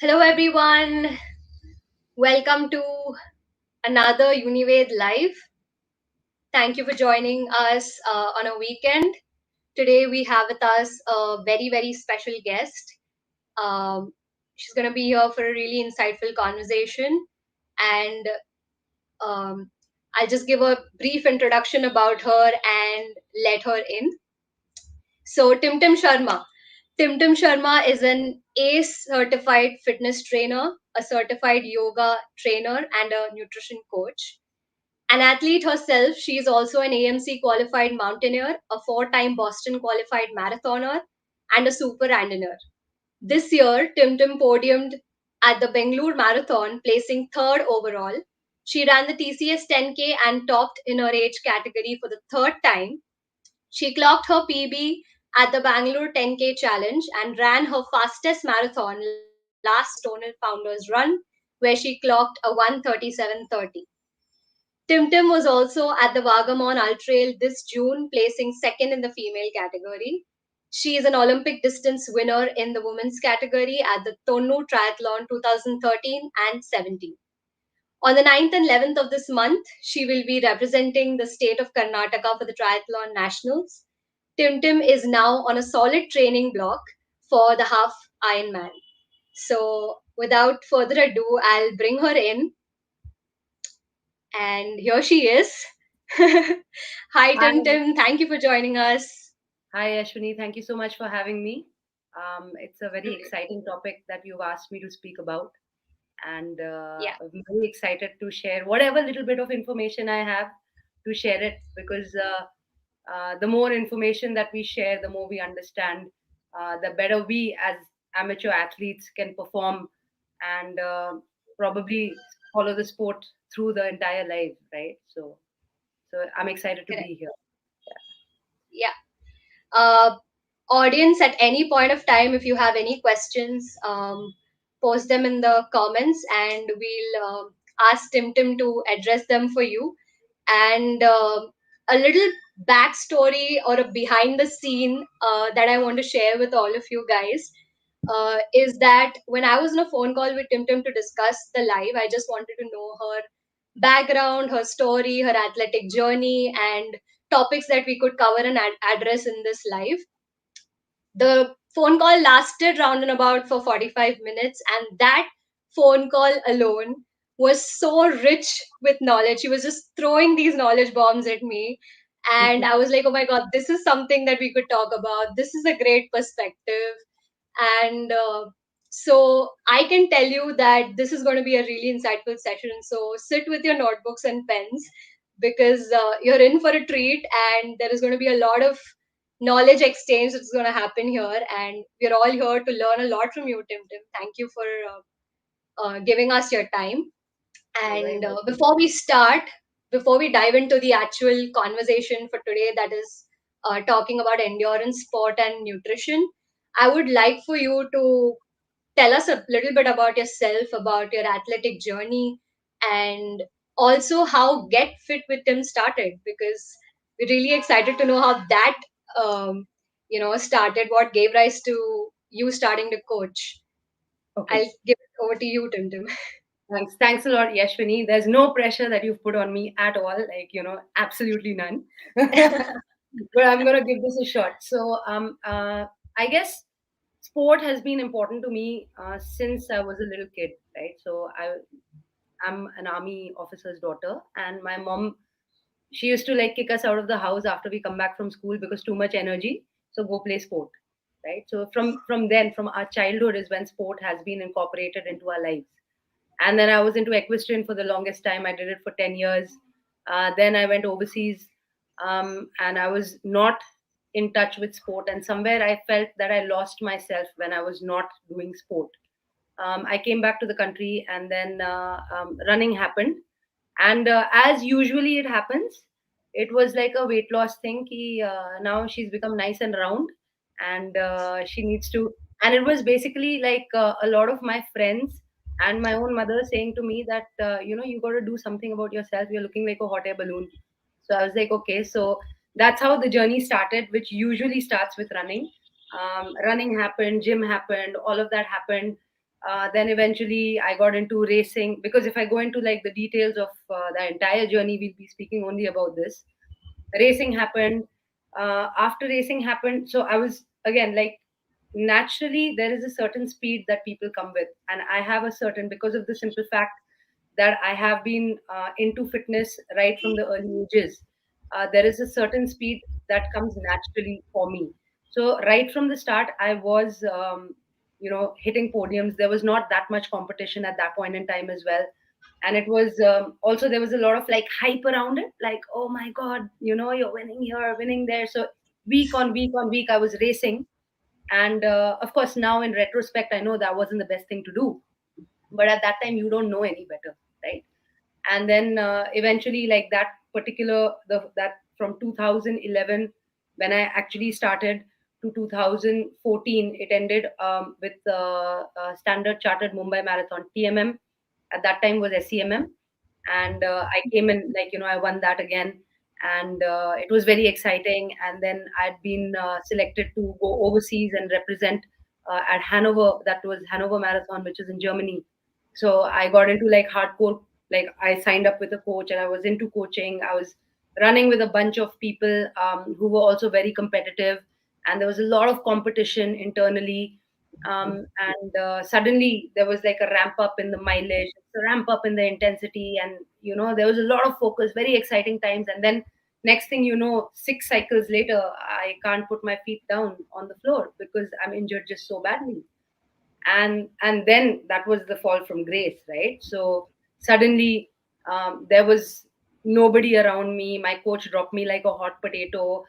Hello, everyone. Welcome to another Unived Live. Thank you for joining us on a weekend. Today, we have with us a very, very special guest. Um, she's going to be here for a really insightful conversation. And um, I'll just give a brief introduction about her and let her in. So, Timtim Sharma. Timtim Sharma is an ACE certified fitness trainer, a certified yoga trainer, and a nutrition coach. An athlete herself, she is also an AMC-qualified Mountaineer, a four-time Boston-qualified Marathoner, and a Super Randonneur. This year, Timtim podiumed at the Bengaluru Marathon, placing third overall. She ran the TCS 10K and topped in her age category for the third time. She clocked her PB at the Bangalore 10K challenge and ran her fastest marathon last Thonnur Founders Run, where she clocked a 1:37:30. Timtim was also at the Vagamon Ultrail this June, placing second in the female category. She is an Olympic distance winner in the women's category at the Thonnur Triathlon 2013 and 17. On the 9th and 11th of this month, she will be representing the state of Karnataka for the Triathlon Nationals. Timtim is now on a solid training block for the Half Ironman. So, without further ado, I'll bring her in, and here she is. Hi, Hi, Timtim. Thank you for joining us. hi, Ashwini. Thank you so much for having me. It's a very exciting topic that you've asked me to speak about, and Yeah, I'm very excited to share whatever little bit of information I have to share it because the more information that we share, the more we understand, the better we as amateur athletes can perform and probably follow the sport through the entire life, right? So I'm excited to correct. be here. Yeah. Uh, Audience, at any point of time, if you have any questions, post them in the comments and we'll ask Timtim to address them for you. And a little backstory or a behind the scene that I want to share with all of you guys is that when I was on a phone call with Timtim to discuss the live, I just wanted to know her background, her story, her athletic journey, and topics that we could cover and address in this live. The phone call lasted round and about for 45 minutes, and that phone call alone was so rich with knowledge. She was just throwing these knowledge bombs at me, and I was like, oh my god, this is something that we could talk about. This is a great perspective. And so I can tell you that this is going to be a really insightful session. So sit with your notebooks and pens, because you're in for a treat, and there is going to be a lot of knowledge exchange that's going to happen here. And we're all here to learn a lot from you, Tim. Thank you for giving us your time. You're very And welcome. before we dive into the actual conversation for today, that is talking about endurance sport and nutrition, I would like for you to tell us a little bit about yourself, about your athletic journey, and also how Get Fit with Tim started, because we're really excited to know how that started, what gave rise to you starting to coach. I'll Okay. give it over to you, Tim. Thanks a lot, Yashwini. There's no pressure that you've put on me at all, like, absolutely none. But I'm gonna give this a shot. I guess sport has been important to me since I was a little kid, right? I'm an army officer's daughter, and my mom, she used to like kick us out of the house after we come back from school because too much energy. So go play sport, right? So from our childhood is when sport has been incorporated into our lives. And then I was into equestrian for the longest time. I did it for 10 years. Then I went overseas, and I was not in touch with sport. And somewhere I felt that I lost myself when I was not doing sport. I came back to the country, and then running happened. And as usually it happens, it was like a weight loss thing. Now she's become nice and round, and she needs to. And it was basically like a lot of my friends and my own mother saying to me that you got to do something about yourself. You're looking like a hot air balloon. So I was like, okay. So that's how the journey started, which usually starts with running. Running happened, gym happened, all of that happened. Then eventually I got into racing, because if I go into like the details of the entire journey, we'll be speaking only about this. Racing happened. After racing happened, so I was again like, naturally there is a certain speed that people come with, and I have a certain, because of the simple fact that I have been into fitness right from the early ages. There is a certain speed that comes naturally for me. So right from the start, I was, hitting podiums. There was not that much competition at that point in time as well, and it was, also there was a lot of like hype around it, like, oh my god, you're winning here, winning there. So week on week on week, I was racing, and of course, now in retrospect, I know that wasn't the best thing to do, but at that time you don't know any better, right? And then eventually, like that particular that from 2011, when I actually started, to 2014, it ended with Standard Chartered Mumbai Marathon, TMM. At that time was SEMM, and I came in, like, I won that again, and it was very exciting. And then I'd been selected to go overseas and represent at Hanover. That was Hanover Marathon, which is in Germany. So I got into like hardcore, like I signed up with a coach and I was into coaching. I was running with a bunch of people who were also very competitive, and there was a lot of competition internally. And suddenly there was like a ramp up in the mileage, a ramp up in the intensity, and there was a lot of focus, very exciting times. And then next thing you know, 6 cycles later, I can't put my feet down on the floor because I'm injured just so badly. And then that was the fall from grace, right? So suddenly, there was nobody around me. My coach dropped me like a hot potato.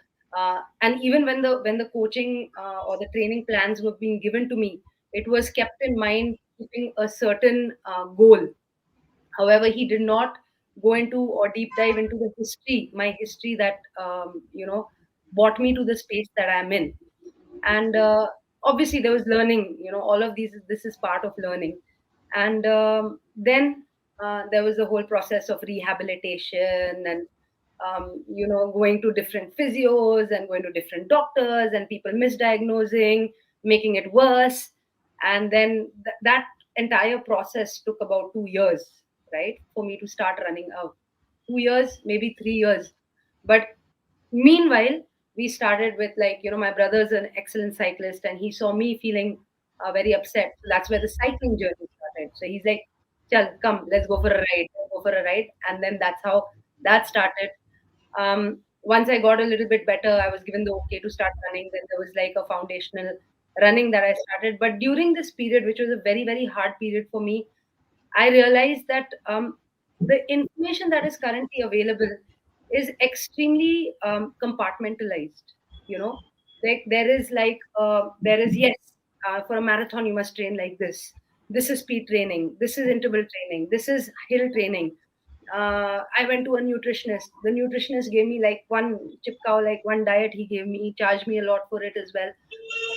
And even when the coaching or the training plans were being given to me, it was kept in mind keeping a certain goal. However, he did not go into or deep dive into the history, my history, that brought me to the space that I'm in. And obviously there was learning, all of these, this is part of learning. And then there was the whole process of rehabilitation, and going to different physios and going to different doctors, and people misdiagnosing, making it worse. And then that entire process took about 2 years, right, for me to start running out. 2 years, maybe 3 years. But meanwhile, we started with, like, my brother's an excellent cyclist, and he saw me feeling very upset. So that's where the cycling journey started. So he's like, "Chal, come, let's go for a ride. Let's go for a ride." And then that's how that started. Once I got a little bit better, I was given the okay to start running. Then there was like a foundational running that I started. But during this period, which was a very, very hard period for me, I realized that the information that is currently available is extremely compartmentalized. You know, like there is, yes, for a marathon you must train like this. This is speed training. This is interval training. This is hill training. I went to a nutritionist. The nutritionist gave me like one chip cow, like one diet he gave me. He charged me a lot for it as well.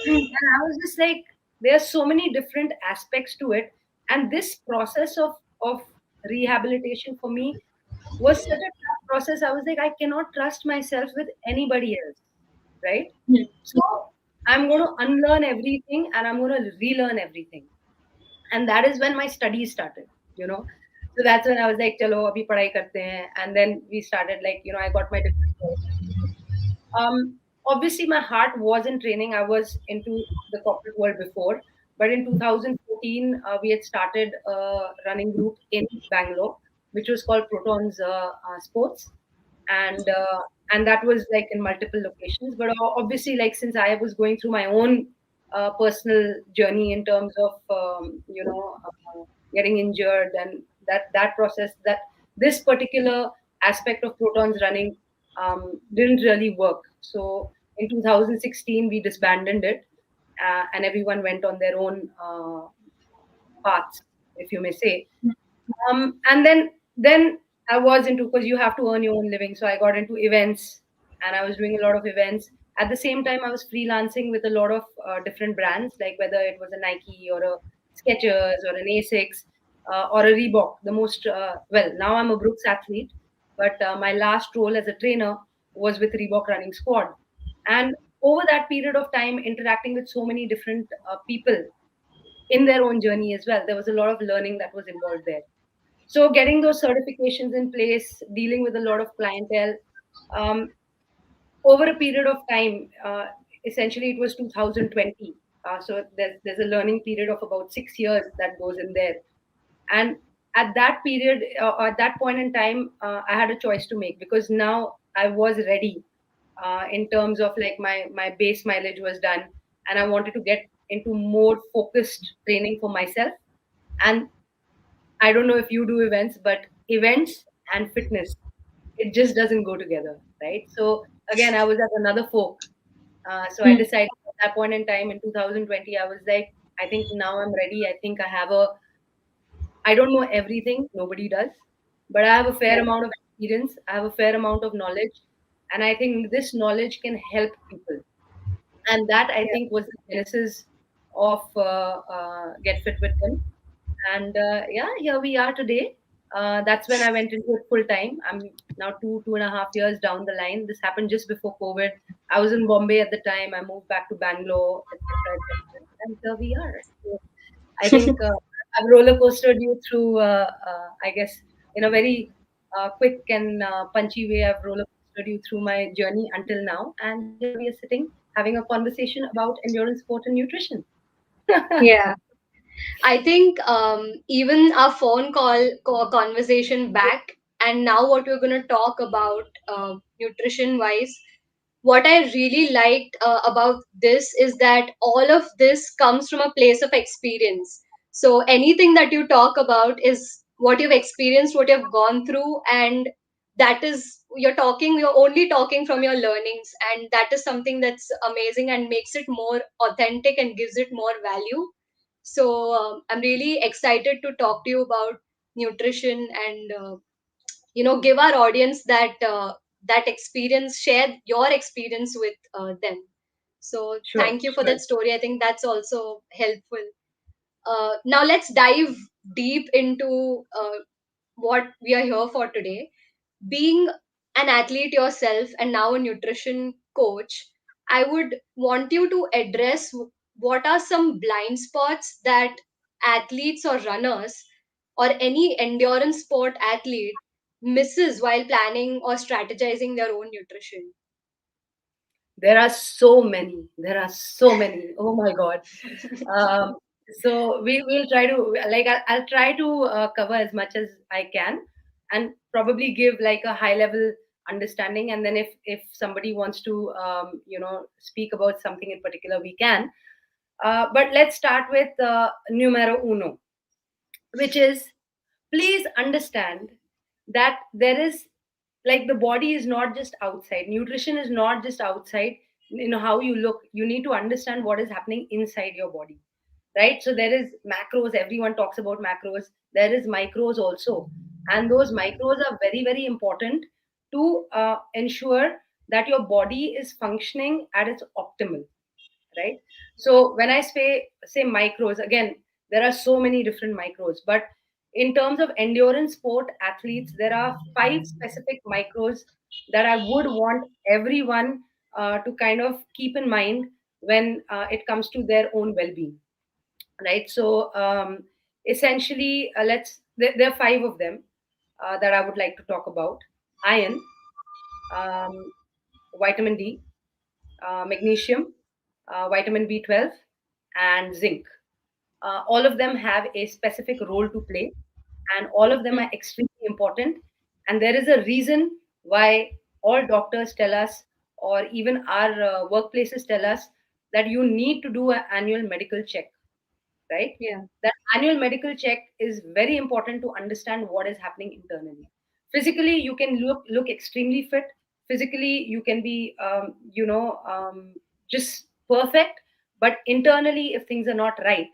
And I was just like, there are so many different aspects to it. And this process of rehabilitation for me was such a tough process. I was like, I cannot trust myself with anybody else, right? So I'm going to unlearn everything and I'm going to relearn everything. And that is when my studies started, you know. So that's when I was like, chalo, abhi padhai karte hain. And then we started, like, I got my different courses. Obviously, my heart was in training. I was into the corporate world before, but in 2014, we had started a running group in Bangalore, which was called Protons Sports, and uh, and that was like in multiple locations. But obviously, like, since I was going through my own personal journey in terms of getting injured, and that process, that this particular aspect of Protons running didn't really work. So in 2016, we disbanded it, and everyone went on their own paths, if you may say. And then I was into, because you have to earn your own living. So I got into events, and I was doing a lot of events. At the same time, I was freelancing with a lot of different brands, like whether it was a Nike or a Skechers or an Asics or a Reebok. The most well, now I'm a Brooks athlete, but my last role as a trainer was with Reebok Running Squad. And over that period of time, interacting with so many different people, in their own journey as well. There was a lot of learning that was involved there. So getting those certifications in place, dealing with a lot of clientele, um, over a period of time, essentially it was 2020. So there's a learning period of about 6 years that goes in there. And at that period, at that point in time, I had a choice to make, because now I was ready, in terms of like my base mileage was done, and I wanted to get into more focused training for myself. And I don't know if you do events, but events and fitness, it just doesn't go together, right? So again, I was at another fork. So I Hmm. decided at that point in time in 2020, I was like, I think now I'm ready. I think I don't know everything, nobody does, but I have a fair Yeah. amount of experience, I have a fair amount of knowledge, and I think this knowledge can help people. And that, I Yeah. think, was the genesis of Get Fit with Tim. And yeah, here we are today. That's when I went into it full time. I'm now 2.5 years down the line. This happened just before COVID. I was in Bombay at the time. I moved back to Bangalore, etc., etc. And here we are. So I think I've roller coastered you through, I guess, in a very quick and punchy way. I've roller coastered you through my journey until now. And here we are sitting having a conversation about endurance sport and nutrition. Yeah. I think even our phone conversation back and now what we're going to talk about nutrition wise, what I really liked about this is that all of this comes from a place of experience. So anything that you talk about is what you've experienced, what you've gone through, and that is you're only talking from your learnings, and that is something that's amazing and makes it more authentic and gives it more value. So I'm really excited to talk to you about nutrition and give our audience that experience, share your experience with them. So Sure, thank you for sure. that story. I think that's also helpful. Now let's dive deep into what we are here for today. Being an athlete yourself and now a nutrition coach, I would want you to address what are some blind spots that athletes or runners or any endurance sport athlete misses while planning or strategizing their own nutrition. There are so many. There are so many. Oh my God. Um, so we will try to, like, I'll try to cover as much as I can, and probably give like a high level understanding. And then if somebody wants to speak about something in particular, we can. But let's start with numero uno, which is, please understand that there is, like, the body is not just outside, nutrition is not just outside. How you look, you need to understand what is happening inside your body, right? So there is macros, everyone talks about macros, there is micros also, and those micros are very very important to ensure that your body is functioning at its optimal, right? So when I say micros, again, there are so many different micros, but in terms of endurance sport athletes, there are five specific micros that I would want everyone to kind of keep in mind when it comes to their own well-being, right? So essentially, there are five of them that I would like to talk about: iron, um, vitamin D, magnesium, vitamin B12, and zinc. All of them have a specific role to play, and all of them are extremely important. And there is a reason why all doctors tell us, or even our workplaces tell us, that you need to do an annual medical check, right? Yeah. That annual medical check is very important to understand what is happening internally. Physically, you can look extremely fit. Physically, you can be, just perfect. But internally, if things are not right,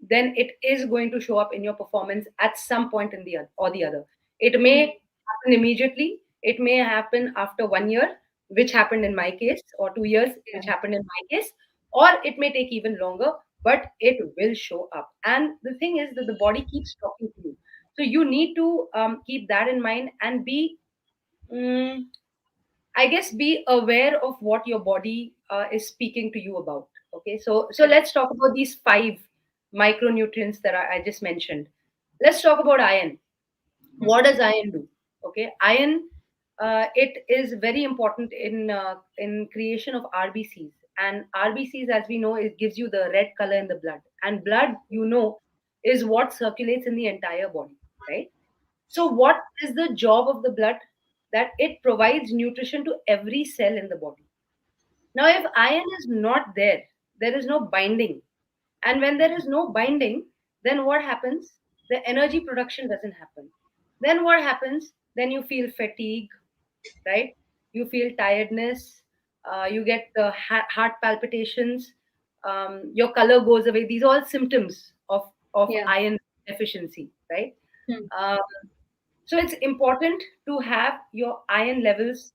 then it is going to show up in your performance at some point in the or the other. It may Hmm. happen immediately. It may happen after 1 year, which happened in my case, or 2 years, which Yeah. happened in my case, or it may take even longer, but it will show up. And the thing is that the body keeps talking to you. So you need to keep that in mind and mm, I guess, be aware of what your body is speaking to you about. Okay, so Correct. let's talk about these five. micronutrients that I just mentioned. Let's talk about iron. What does iron do? Okay, iron, it is very important in creation of RBCs, and RBCs, as we know, it gives you the red color in the blood, and blood, is what circulates in the entire body, right? So what is the job of the blood? That it provides nutrition to every cell in the body. Now, if iron is not there, there is no binding. And when there is no binding, then what happens? The energy production doesn't happen. Then what happens? Then you feel fatigue, right? You feel tiredness. You get heart palpitations. Your color goes away. These are all symptoms of Yeah. iron deficiency, right? Hmm. Um, so it's important to have your iron levels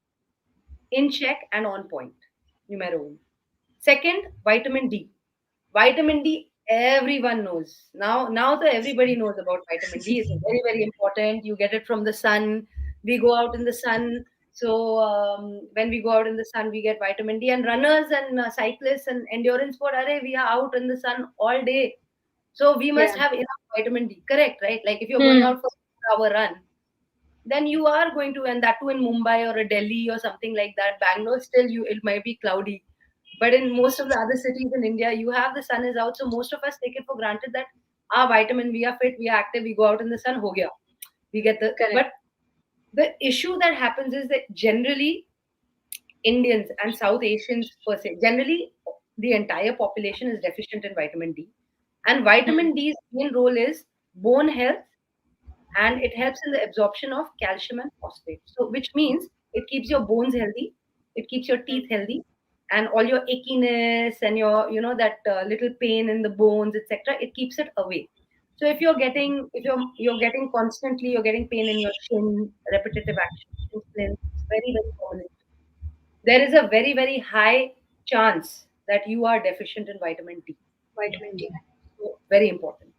in check and on point. Numero one. Second, vitamin D. Vitamin D, everyone knows. Now everybody knows about vitamin D. It's very, very important. You get it from the sun. We go out in the sun. So when we go out in the sun, we get vitamin D. And runners and cyclists and endurance sport, we are out in the sun all day. So we must Yeah. have enough vitamin D. Correct, right? Like if you're going Hmm. out for an hour run, then you are going to, and that too in Mumbai or a Delhi or something like that. Bangalore, still, it might be cloudy, but in most of the other cities in India, you have the sun is out. So most of us take it for granted that our vitamin, we are fit, we are active, we go out in the sun, ho gaya. We get Correct. but the issue that happens is that generally Indians and South Asians per se, generally the entire population is deficient in vitamin D. And Hmm. vitamin D's main role is bone health, and it helps in the absorption of calcium and phosphate. So, which means it keeps your bones healthy, it keeps your Hmm. teeth healthy, and all your achiness and your, that little pain in the bones, etc. It keeps it away. So, if you're getting constantly, you're getting pain in your shin, repetitive action, shin splints, it's very, very common. There is a very, very high chance that you are deficient in vitamin D. Vitamin D. So, very important.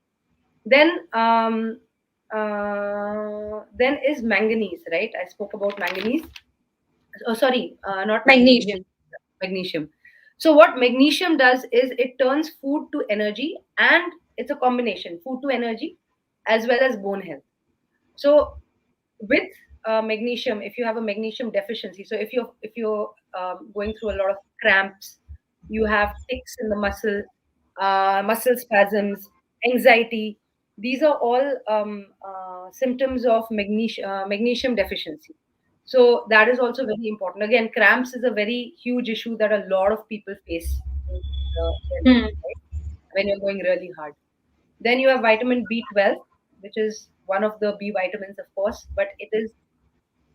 Then, then is manganese, right? I spoke about manganese. Oh, sorry, not manganese. Magnesium. Magnesium. So what magnesium does is it turns food to energy, and it's a combination food to energy as well as bone health. So with magnesium, if you have a magnesium deficiency, so if you're going through a lot of cramps, you have ticks in the muscle spasms, anxiety, these are all symptoms of magnesium deficiency. So that is also very important. Again, cramps is a very huge issue that a lot of people face in their Hmm. life, right? When you're going really hard. Then you have vitamin B12, which is one of the B vitamins, of course, but it is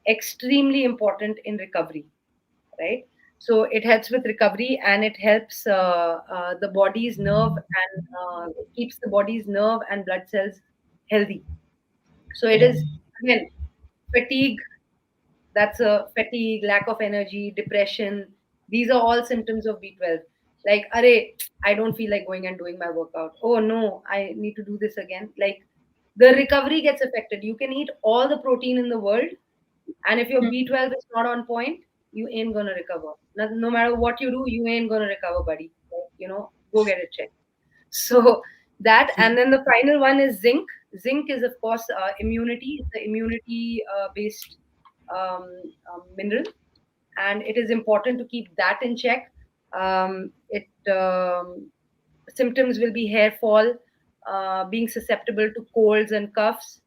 extremely important in recovery, right? So it helps with recovery, and it helps the body's nerve, and it keeps the body's nerve and blood cells healthy. So it is, again, fatigue, that's a fatigue, lack of energy, depression. These are all symptoms of B12. Like, I don't feel like going and doing my workout. Oh no, I need to do this again. Like, the recovery gets affected. You can eat all the protein in the world, and if your Hmm. B12 is not on point, you ain't gonna recover. No matter what you do, you ain't gonna recover, buddy. Like, go get it checked. So that, and then the final one is zinc. Zinc is, of course, immunity. It's an immunity based mineral, and it is important to keep that in check. It Symptoms will be hair fall, being susceptible to colds and coughs,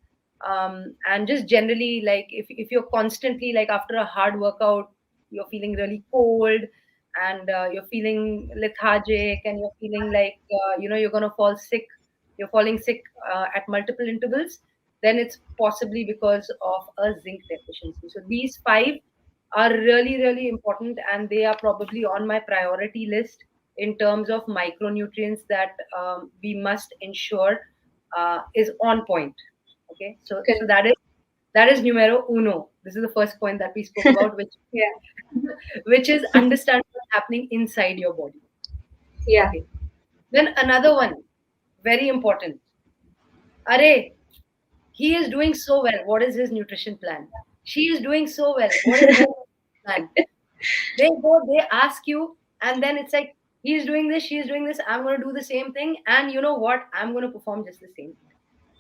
and just generally, like, if you're constantly, like, after a hard workout, you're feeling really cold, and you're feeling lethargic, and you're feeling like you're going to fall sick, you're falling sick at multiple intervals, then it's possibly because of a zinc deficiency. So these five are really, really important, and they are probably on my priority list in terms of micronutrients that we must ensure is on point. Okay, so Correct. that is numero uno. This is the first point that we spoke about, which Yeah. which is understand what's happening inside your body. Yeah. Okay, then another one, very important. Are he is doing so well. What is his nutrition plan? She is doing so well. What is her nutrition plan? They ask you, and then it's like He's doing this, she's doing this, I'm going to do the same thing, and you know what, I'm going to perform just the same.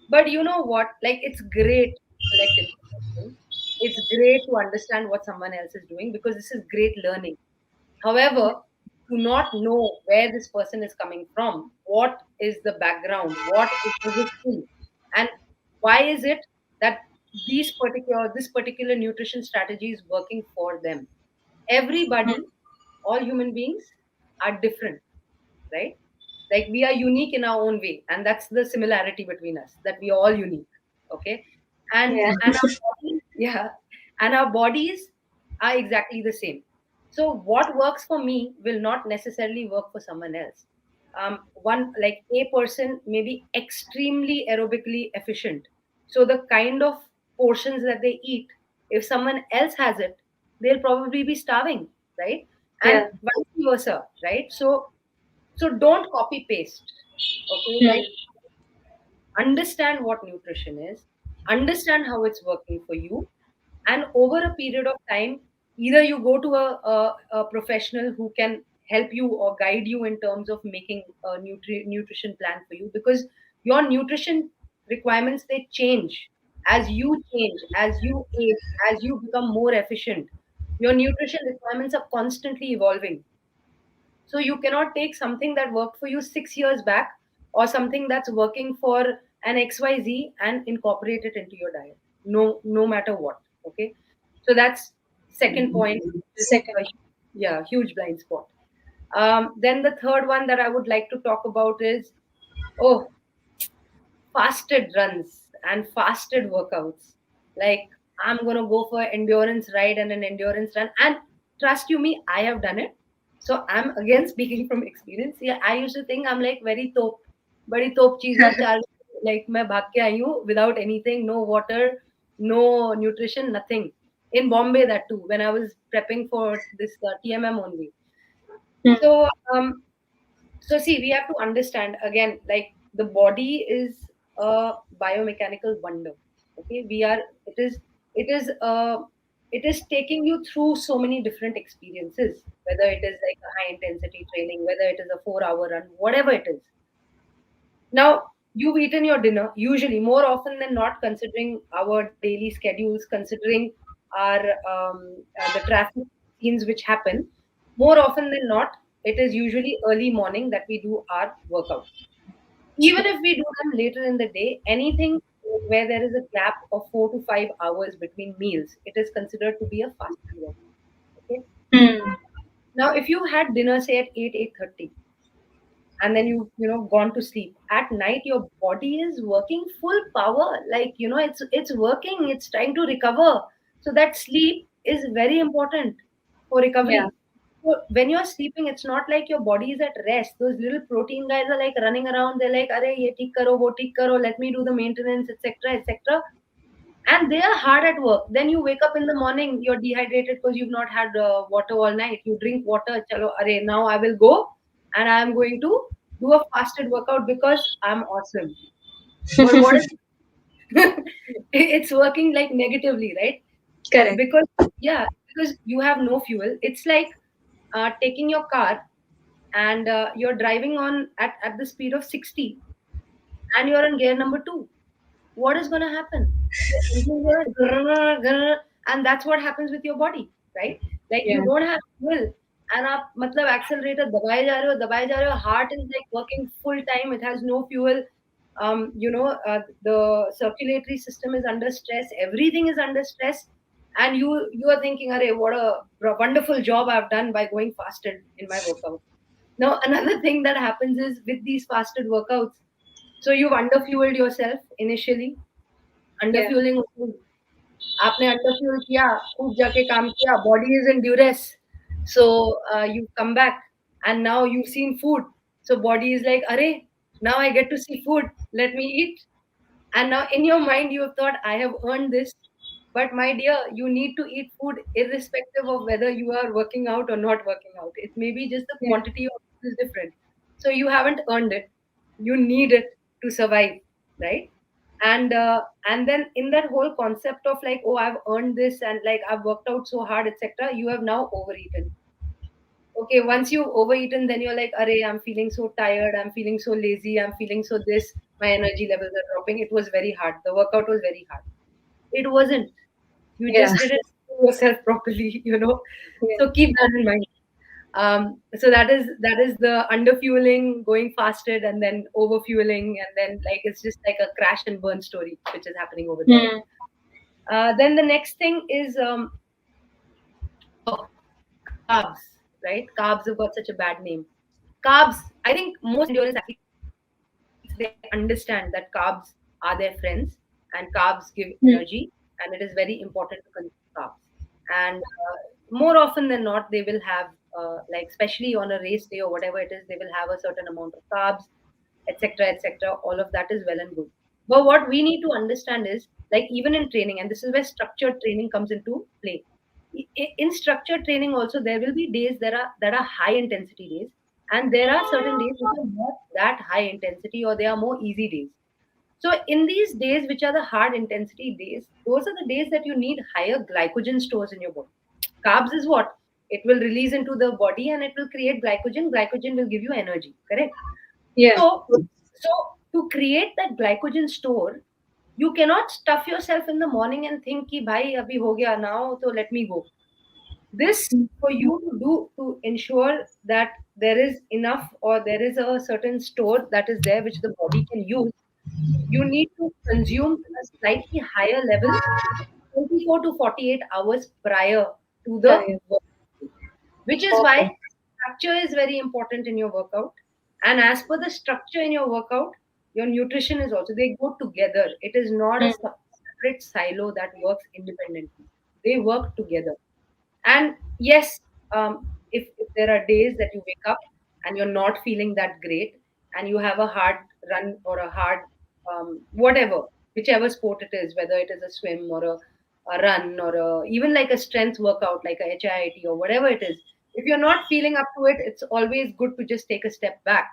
But you know what, like, it's great to collect information, it's great to understand what someone else is doing, because this is great learning. However, to not know where this person is coming from, what is the background, what is the history, and why is it that this particular nutrition strategy is working for them. Everybody, all human beings are different, right? Like, we are unique in our own way, and that's the similarity between us, that we are all unique. Okay. Yeah. And our bodies, yeah, and our bodies are exactly the same. So what works for me will not necessarily work for someone else. One, like, a person may be extremely aerobically efficient, so the kind of portions that they eat, if someone else has it, they'll probably be starving, right? And Yeah. vice versa, right? So don't copy paste. Okay, like, Hmm. understand what nutrition is, understand how it's working for you, and over a period of time, either you go to a professional who can help you or guide you in terms of making a nutrition plan for you, because your nutrition requirements, they change as you age, as you become more efficient. Your nutrition requirements are constantly evolving. So you cannot take something that worked for you 6 years back, or something that's working for an XYZ, and incorporate it into your diet. No, no matter what. Okay. So that's second point, which is Second. a yeah, huge blind spot. Then the third one that I would like to talk about is, oh, fasted runs and fasted workouts. Like, I'm gonna go for endurance ride and an endurance run. And trust you me, I have done it. So I'm again speaking from experience. Yeah, I used to think I'm like very top, badi top cheez hai, like मैं भाग के आई हूँ without anything, no water, no nutrition, nothing. In Bombay, that too, when I was prepping for this TMM only. Hmm. So so see, we have to understand again, like, the body is a biomechanical wonder. Okay, it is it is taking you through so many different experiences, whether it is like a high intensity training, whether it is a 4 hour run, whatever it is. Now, you've eaten your dinner, usually more often than not, considering our daily schedules, considering our the traffic scenes which happen, more often than not, it is usually early morning that we do our workouts. Even if we do them later in the day, anything where there is a gap of 4 to 5 hours between meals, it is considered to be a fasted workout. Okay. Hmm. Now, if you had dinner, say at 8:30, and then you gone to sleep at night, your body is working full power, like, it's working, it's trying to recover. So that sleep is very important for Yeah. recovery. So when you're sleeping, it's not like your body is at rest. Those little protein guys are like running around, they're like, "Arey, ye theek karo, wo theek karo, let me do the maintenance, etc., etc." And they are hard at work. Then you wake up in the morning, you're dehydrated because you've not had water all night. You drink water, chalo, arey, now I will go and I'm going to do a fasted workout because I'm awesome. But what is it's working like negatively, right? Correct. Because, yeah, because you have no fuel. It's like taking your car and you're driving on at the speed of 60, and you're in gear number 2. What is going to happen? The engine will grrr, grrr, and that's what happens with your body, right? Like, Yeah. you don't have fuel, and आप मतलब accelerator दबाए जा रहे हो, heart is like working full time, it has no fuel. The circulatory system is under stress, everything is under stress, and you are thinking, "Arey, what a wonderful job I've done by going fasted in my workout." Now, another thing that happens is with these fasted workouts, so you've underfueled yourself initially. Yeah. अंडरफ्यूलिंग आपने अंडरफ्यूल किया, खूब जाके काम किया, body is in duress, so you come back and now you seen food, so body is like, अरे, now I get to see food, let me eat. And now in your mind, you have thought, I have earned this. But my dear, you need to eat food irrespective of whether you are working out or not working out. It may be just the Yeah. quantity of food is different. So you haven't earned it. You need it to survive, right? And then in that whole concept of like, oh, I've earned this and like I've worked out so hard, etc., you have now overeaten. Okay, once you've overeaten, then you're like, Array, I'm feeling so tired, I'm feeling so lazy, I'm feeling so this, my energy levels are dropping. It was very hard. The workout was very hard. It wasn't. You Yeah. just didn't do yourself properly, Yeah. So keep that in mind. So that is the under fueling, going fasted, and then over fueling, and then like it's just like a crash and burn story which is happening over there. Hmm. Then the next thing is oh, carbs, right? Carbs have got such a bad name. Carbs, I think most endurance athletes, they understand that carbs are their friends and carbs give energy, Hmm. and it is very important to consume carbs. And more often than not, they will have, like, especially on a race day or whatever it is, they will have a certain amount of carbs, etc., etc. All of that is well and good. But what we need to understand is, like, even in training, and this is where structured training comes into play. In structured training, also there will be days that are high intensity days, and there are certain days which are not that high intensity, or they are more easy days. So in these days, which are the hard intensity days, those are the days that you need higher glycogen stores in your body. Carbs is what? It will release into the body and it will create glycogen. Glycogen will give you energy, correct? Yeah. So, so to create that glycogen store, you cannot stuff yourself in the morning and think ki bhai abhi ho gaya now, so let me go. This, for you to do, to ensure that there is enough, or there is a certain store that is there which the body can use, you need to consume a slightly higher level 24 to 48 hours prior to the Yeah. workout, which is why Okay. structure is very important in your workout. And as per the structure in your workout, your nutrition is also, they go together. It is not a Hmm. separate silo that works independently, they work together. And yes, if there are days that you wake up and you're not feeling that great, and you have a hard run or a hard, whatever, whichever sport it is, whether it is a swim or a run, or even like a strength workout like a HIIT or whatever it is, if you're not feeling up to it, it's always good to just take a step back.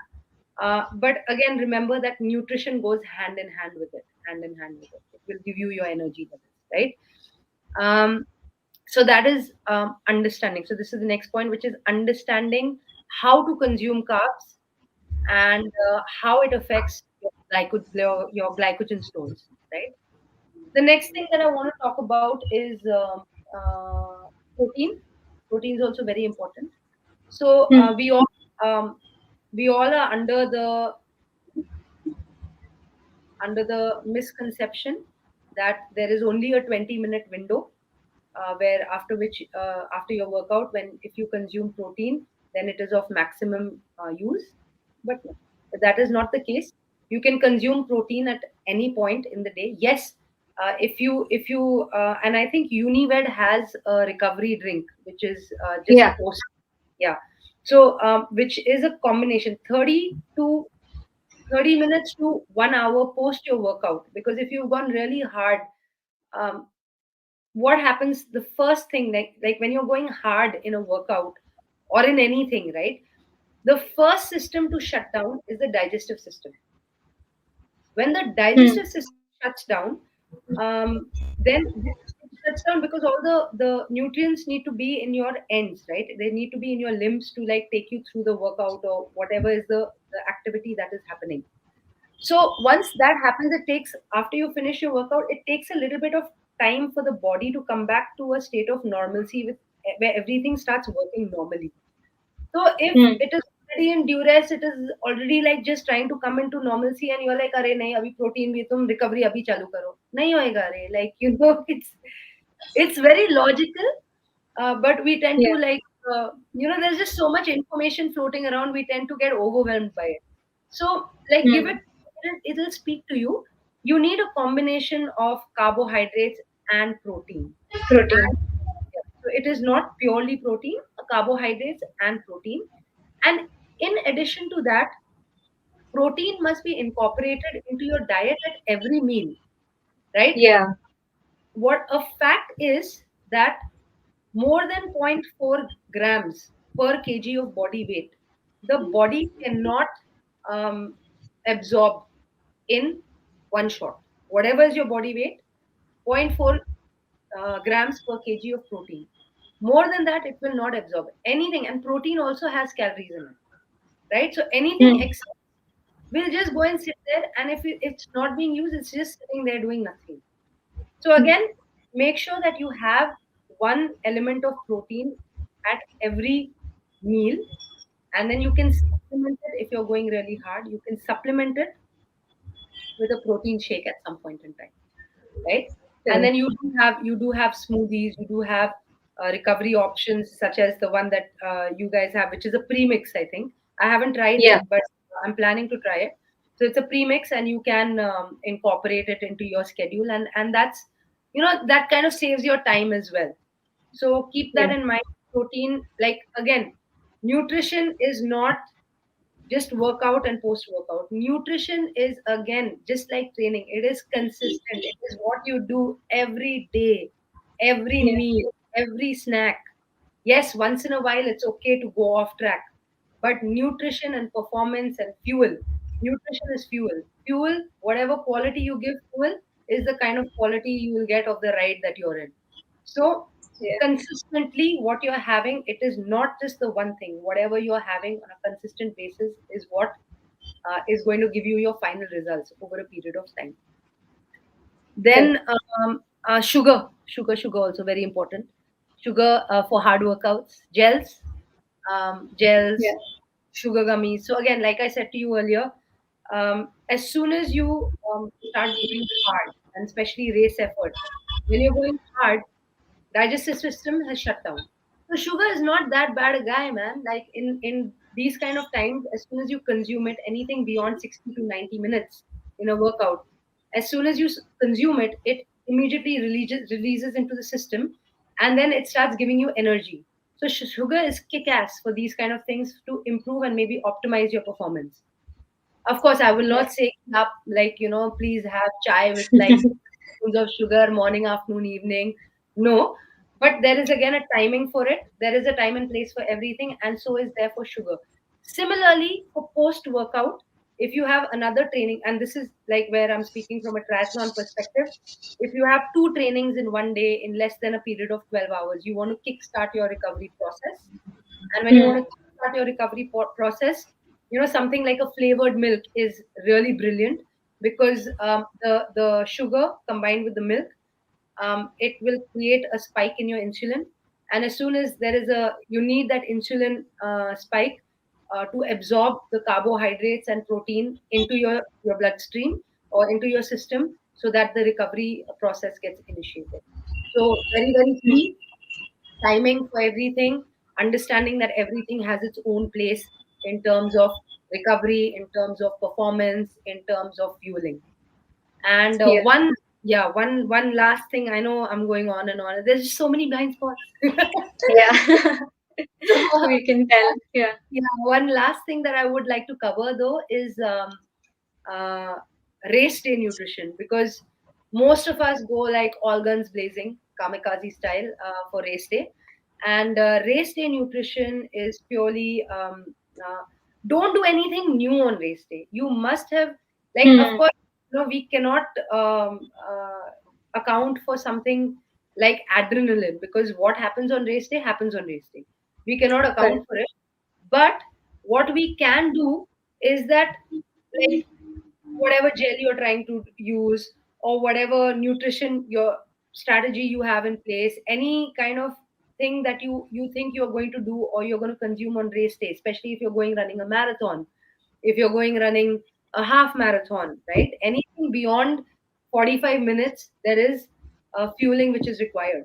But again, remember that nutrition goes hand in hand with it, hand in hand with it. It will give you your energy levels, right? Um, so that is understanding. So this is the next point, which is understanding how to consume carbs, and how it affects your glycogen stores, right? The next thing that I want to talk about is protein. Protein is also very important. So Hmm. we all are under the misconception that there is only a 20-minute window, where after your workout, when if you consume protein, then it is of maximum use. But no, that is not the case. You can consume protein at any point in the day. Yes, if you and I think Unived has a recovery drink which is just Yeah. post, yeah. So which is a combination 30 minutes to 1 hour post your workout, because if you've gone really hard, um, what happens, the first thing, like when you're going hard in a workout or in anything, right, the first system to shut down is the digestive system. When the Hmm. digestive system shuts down, then it shuts down because all the nutrients need to be in your ends, right? They need to be in your limbs to like take you through the workout or whatever is the activity that is happening. So once that happens, it takes, after you finish your workout, it takes a little bit of time for the body to come back to a state of normalcy, with where everything starts working normally. So if Hmm. it is already in duress, it is already like just trying to come into normalcy, and you're like, "अरे नहीं, अभी protein भी तुम recovery अभी चालू करो." नहीं होएगा रे. Like, it's very logical, but we tend to Yeah. like, there's just so much information floating around. We tend to get overwhelmed by it. So like, give Hmm. it. It'll speak to you. You need a combination of carbohydrates and protein. Protein. Yeah, so it is not purely protein, carbohydrates and protein. And in addition to that, protein must be incorporated into your diet at every meal, right? Yeah. What a fact is that more than zero point 0.4 grams per kg of body weight, the body cannot um, absorb in one shot. Whatever is your body weight, zero point 0.4 grams per kg of protein. More than that, it will not absorb anything. And protein also has calories in it, right? So anything Hmm. excess will just go and sit there, and if it's not being used, it's just sitting there doing nothing. So again, make sure that you have one element of protein at every meal, and then you can supplement it. If you're going really hard, you can supplement it with a protein shake at some point in time, right? And then Correct. you do have smoothies, you do have recovery options such as the one that you guys have, which is a premix. I think I haven't tried Yeah. it, but I'm planning to try it. So it's a premix, and you can incorporate it into your schedule, and that's, that kind of saves your time as well. So keep that Yeah. in mind. Protein, like, again, nutrition is not just workout and post workout. Nutrition is, again, just like training, it is consistent. It is what you do every day, every Yeah. meal, every snack. Yes, once in a while it's okay to go off track, but nutrition and performance and fuel. Nutrition is fuel. Fuel, whatever quality you give fuel, is the kind of quality you will get of the ride that you're in. So, Yeah. consistently, what you're having, it is not just the one thing. Whatever you're having on a consistent basis is what is going to give you your final results over a period of time. Correct. Then sugar also very important. Sugar for hard workouts, gels, Yeah. sugar gummies. So again, like I said to you earlier, as soon as you start going hard, and especially race effort, when you're going hard, digestive system has shut down. So sugar is not that bad a guy, man. Like in these kind of times, as soon as you consume it, anything beyond 60 to 90 minutes in a workout, as soon as you consume it, it immediately releases into the system, and then it starts giving you energy. So sugar is kick ass for these kind of things to improve and maybe optimize your performance. Of course, I will Yeah. not say up, like, please have chai with like spoons of sugar morning, afternoon, evening. No, but there is again a timing for it. There is a time and place for everything, and so is there for sugar. Similarly, for post workout, if you have another training, and this is like where I'm speaking from a triathlon perspective, if you have two trainings in one day in less than a period of 12 hours, you want to kickstart your recovery process. And when you Hmm. want to start your recovery process, something like a flavored milk is really brilliant, because the sugar combined with the milk, it will create a spike in your insulin. And as soon as you need that insulin spike to absorb the carbohydrates and protein into your bloodstream or into your system, so that the recovery process gets initiated. So very, very key, timing for everything, understanding that everything has its own place in terms of recovery, in terms of performance, in terms of fueling. And Yeah. one last thing. I know I'm going on and on. There's just so many blind spots. Yeah. So, We can tell. Yeah. one last thing that I would like to cover though is uh, race day nutrition, because most of us go like all guns blazing, kamikaze style, for race day. And race day nutrition is purely, uh, don't do anything new on race day. You must have, like, of Hmm. course, we cannot account for something like adrenaline, because what happens on race day happens on race day. We cannot account Correct. for it. But what we can do is that, like, whatever gel you're trying to use, or whatever nutrition your strategy you have in place, any kind of thing that you think you're going to do or you're going to consume on race day, especially if you're going running a marathon, if you're going running a half marathon, right? Anything beyond 45 minutes, there is fueling which is required.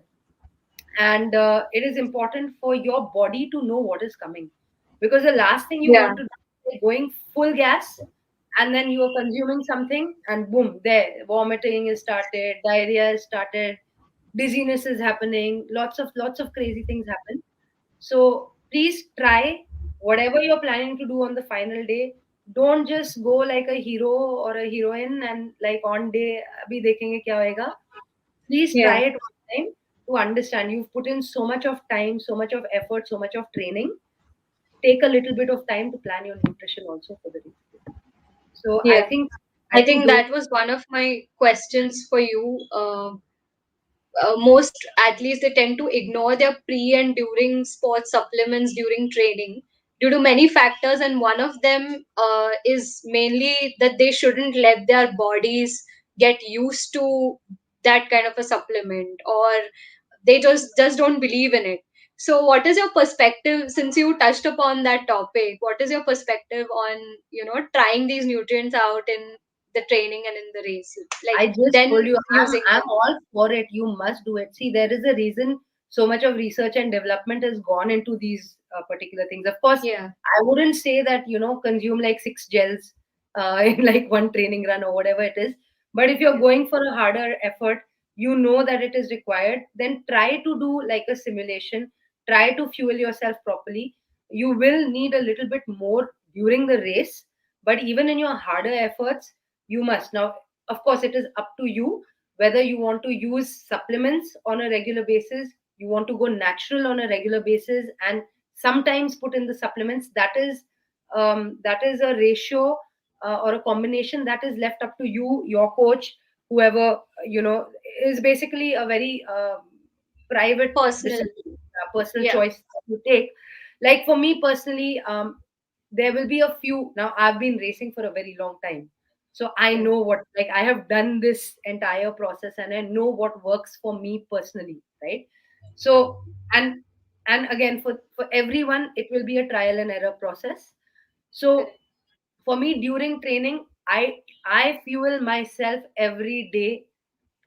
And it is important for your body to know what is coming, because the last thing you Yeah. want to do is going full gas, and then you are consuming something, and boom, there, vomiting is started, diarrhea is started, dizziness is happening, lots of crazy things happen. So please try whatever you're planning to do on the final day. Don't just go like a hero or a heroine and like on day abhi dekhenge kya hoega. Please try Yeah. it one time to understand. You've put in so much of time, so much of effort, so much of training. Take a little bit of time to plan your nutrition also for the day. So I Yeah. think I I think think those. that was one of my questions for you. most athletes, they tend to ignore their pre and during sports supplements during training due to many factors, and one of them is mainly that they shouldn't let their bodies get used to that kind of a supplement, or they just don't believe in it. So what is your perspective, since you touched upon that topic, what is your perspective on, trying these nutrients out in the training and in the race, like I just then told you, I'm using I'm them? all for it. You must do it. See, there is a reason so much of research and development has gone into these particular things. Of course, Yeah. I wouldn't say that consume like 6 gels in like one training run or whatever it is. But if you're Yeah. going for a harder effort, you know that it is required. Then try to do like a simulation. Try to fuel yourself properly. You will need a little bit more during the race, but even in your harder efforts, you must now, of course, it is up to you whether you want to use supplements on a regular basis, you want to go natural on a regular basis, and sometimes put in the supplements. That is a ratio or a combination that is left up to you, your coach, whoever is basically a very private Personal. decision, personal Yeah. choice that you take. Like for me personally, there will be a few. Now I've been racing for a very long time, so I Yeah. know what, like, I have done this entire process and I know what works for me personally, right? So, and again, for everyone it will be a trial and error process. So Correct. for me during training, I fuel myself every day,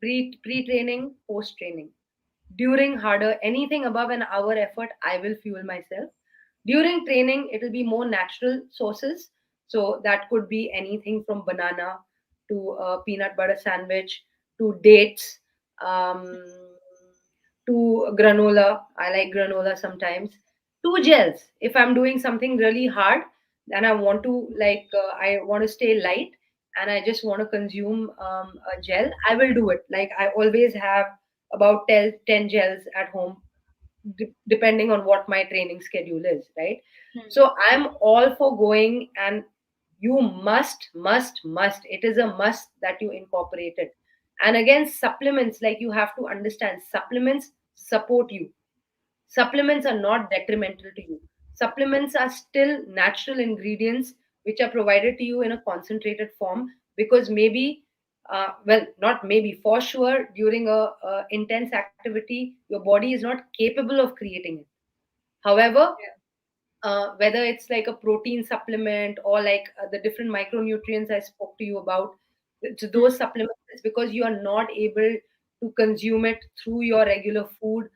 pre training, post training. During harder, anything above an hour effort, I will fuel myself. During training, it will be more natural sources. So that could be anything from banana to a peanut butter sandwich to dates, um, to granola. I like granola sometimes. To gels. If I'm doing something really hard and I want to, I want to stay light and I just want to consume a gel, I will do it. Like I always have about 10 gels at home, depending on what my training schedule is, right? Hmm. So I'm all for going, and you must, it is a must that you incorporate it. And again, supplements, like, you have to understand, supplements support you. Supplements are not detrimental to you. Supplements are still natural ingredients which are provided to you in a concentrated form, because maybe, well, not maybe, for sure, during a intense activity, your body is not capable of creating it. However, Yeah. whether it's like a protein supplement or like the different micronutrients I spoke to you about, those Hmm. supplements, it's because you are not able to consume it through your regular food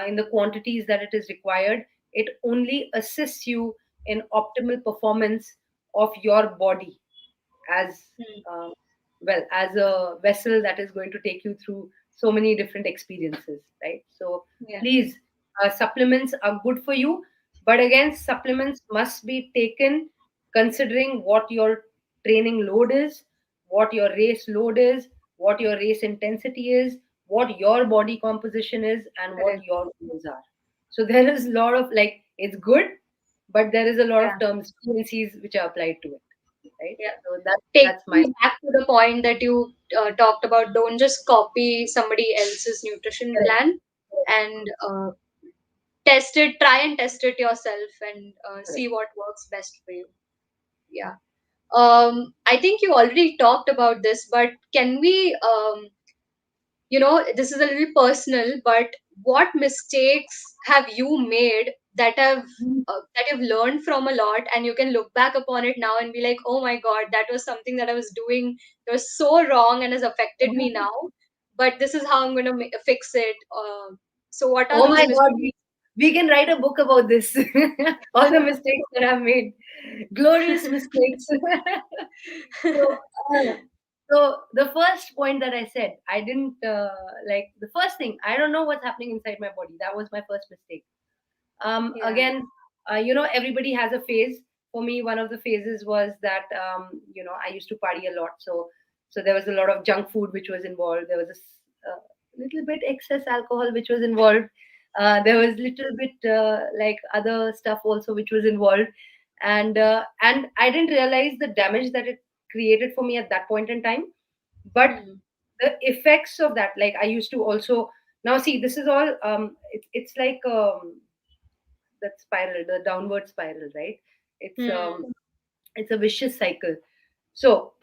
in the quantities that it is required. It only assists you in optimal performance of your body as, Hmm. um, well, as a vessel that is going to take you through so many different experiences, right? So Yeah. please, supplements are good for you, but again, supplements must be taken considering what your training load is, what your race load is, what your race intensity is, what your body composition is, and what Correct. your goals are. So there is a lot of, like, it's good, but there is a lot Yeah. of terms, T&Cs, which are applied to it, right? Yeah. So that's my. Taking back to the point that you talked about, don't just copy somebody else's nutrition Correct. plan, and test it, try and test it yourself, and Correct. see what works best for you. Yeah. I think you already talked about this, but can we, this is a little personal, but what mistakes have you made that you've learned from a lot, and you can look back upon it now and be like, oh my god, that was something that I was doing that was so wrong and has affected me now, but this is how I'm going to fix it. So what are Oh those my God, mistakes? we can write a book about this. All the mistakes that I've made, glorious mistakes. So, uh, so the first point that I said, I didn't, like, the first thing, I don't know what's happening inside my body. That was my first mistake. Yeah. Again, everybody has a phase. For me, one of the phases was that, I used to party a lot. So there was a lot of junk food which was involved. There was little bit excess alcohol which was involved. There was little bit like other stuff also which was involved, and I didn't realize the damage that it created for me at that point in time. But Hmm. the effects of that, like, I used to also Now, see, this is all, it's like that spiral, the downward spiral, right? It's Hmm. it's a vicious cycle. So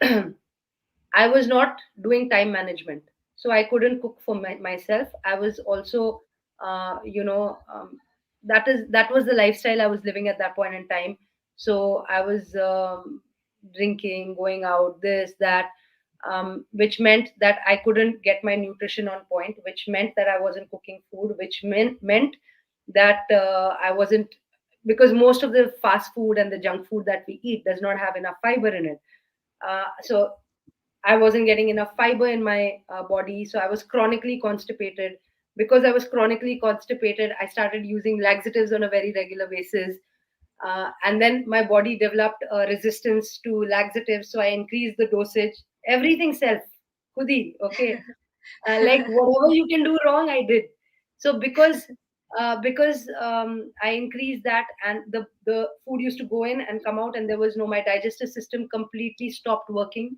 I was not doing time management, so I couldn't cook for myself. I was also, you know, that was the lifestyle I was living at that point in time. So I was drinking, going out, this, that, which meant that I couldn't get my nutrition on point, which meant that I wasn't cooking food, which meant that I wasn't, because most of the fast food and the junk food that we eat does not have enough fiber in it. So I wasn't getting enough fiber in my body, so I was chronically constipated. Because I was chronically constipated, I started using laxatives on a very regular basis, and then my body developed a resistance to laxatives, so I increased the dosage. Everything self, khudi, okay, like whatever you can do wrong, I did. So because I increased that, and the food used to go in and come out, and there was no, my digestive system completely stopped working,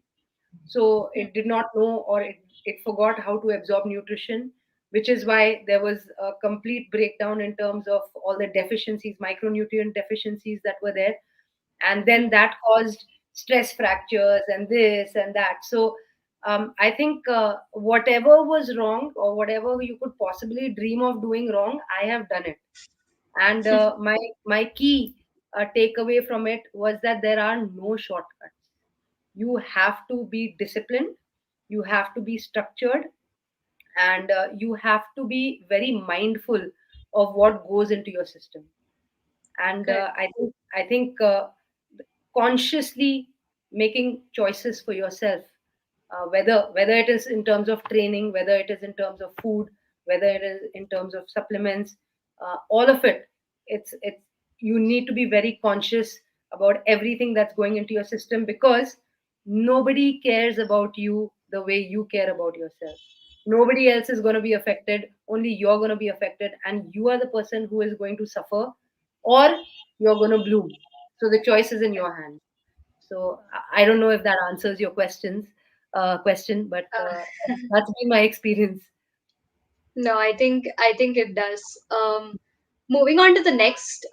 so it did not know, or it forgot how to absorb nutrition, which is why there was a complete breakdown in terms of all the deficiencies, micronutrient deficiencies that were there. And then that caused stress fractures and this and that. So I think whatever was wrong, or whatever you could possibly dream of doing wrong, I have done it. And my key takeaway from it was that there are no shortcuts. You have to be disciplined, you have to be structured, and you have to be very mindful of what goes into your system. And Correct. I think consciously making choices for yourself, whether it is in terms of training, whether it is in terms of food, whether it is in terms of supplements, all of it, it's you need to be very conscious about everything that's going into your system, because nobody cares about you the way you care about yourself. Nobody else is going to be affected, only you're going to be affected, and you are the person who is going to suffer, or you're going to bloom. So the choice is in your hand. So I don't know if that answers your question, but that's been my experience. No, I think it does. Moving on to the next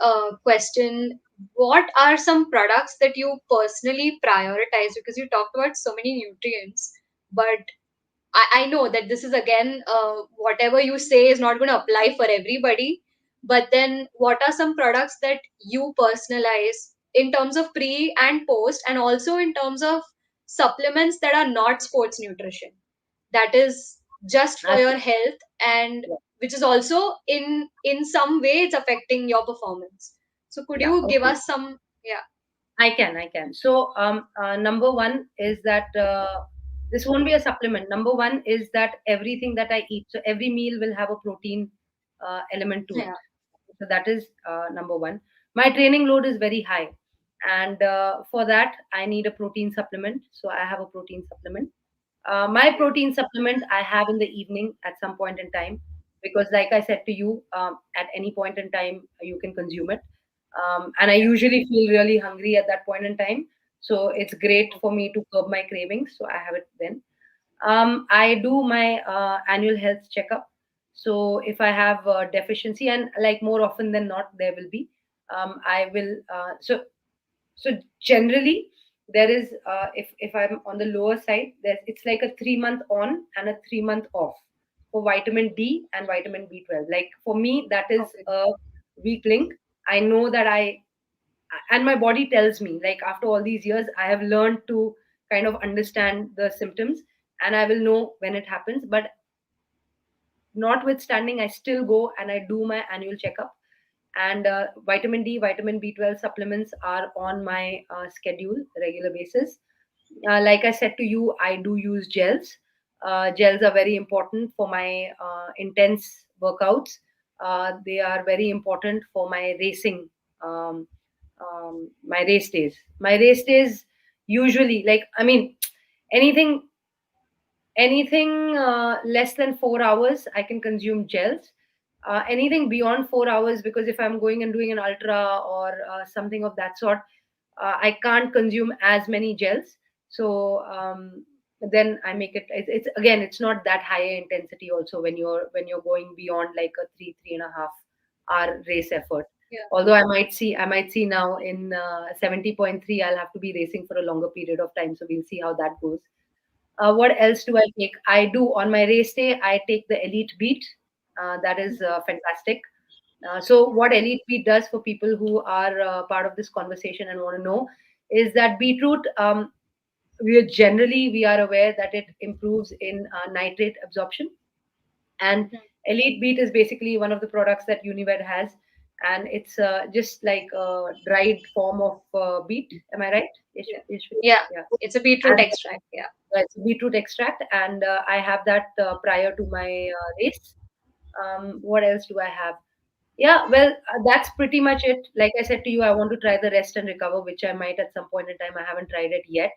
question, what are some products that you personally prioritize? Because you talked about so many nutrients, but I know that this is again, whatever you say is not going to apply for everybody. But then, what are some products that you personalize in terms of pre and post, and also in terms of supplements that are not sports nutrition? That is just for I your health, and Yeah, which is also in some way it's affecting your performance. So, could yeah, you give okay. us some? Yeah. I can. So, number one is that this won't be a supplement. Number one is that everything that I eat, so every meal will have a protein element to it. Yeah. So that is number one. My training load is very high, and for that I need a protein supplement. So I have a protein supplement. My protein supplement I have in the evening at some point in time, because, like I said to you, at any point in time you can consume it. And I usually feel really hungry at that point in time. So it's great for me to curb my cravings. So I have it then. I do my annual health checkup. So if I have deficiency, and like more often than not, there will be, I will. So generally, there is, if I'm on the lower side, there's it's like a 3 month on and a 3 month off for vitamin D and vitamin B12. Like for me, that is Okay. a weak link. I know that and my body tells me, like after all these years, I have learned to kind of understand the symptoms, and I will know when it happens. But notwithstanding, I still go and I do my annual checkup. And vitamin D, vitamin B12 supplements are on my schedule regular basis. Like I said to you, I do use gels. Gels are very important for my intense workouts. They are very important for my racing, my race days. My race days usually, like, I mean, anything anything less than 4 hours, I can consume gels. Anything beyond 4 hours, because if I'm going and doing an ultra or something of that sort, I can't consume as many gels. So then I make it. It's again, it's not that higher intensity. Also, when you're going beyond like a 3.5 hour race effort. Yeah. Although I might see now in 70.3, I'll have to be racing for a longer period of time. So we'll see how that goes. What else do I take? I do on my race day. I take the Elite Beat. That is fantastic. So what Elite Beat does for people who are part of this conversation and want to know is that beetroot. We are aware that it improves in nitrate absorption, and Hmm. Elite Beat is basically one of the products that Unived has, and it's just like a dried form of beet. Am I right? Yeah. Ishwini? Yeah. Yeah. It's a beetroot And extract. Yeah. it's beetroot extract, and I have that prior to my race. What else do I have? Yeah, well, that's pretty much it. Like I said to you, I want to try the rest and recover, which I might at some point in time. I haven't tried it yet.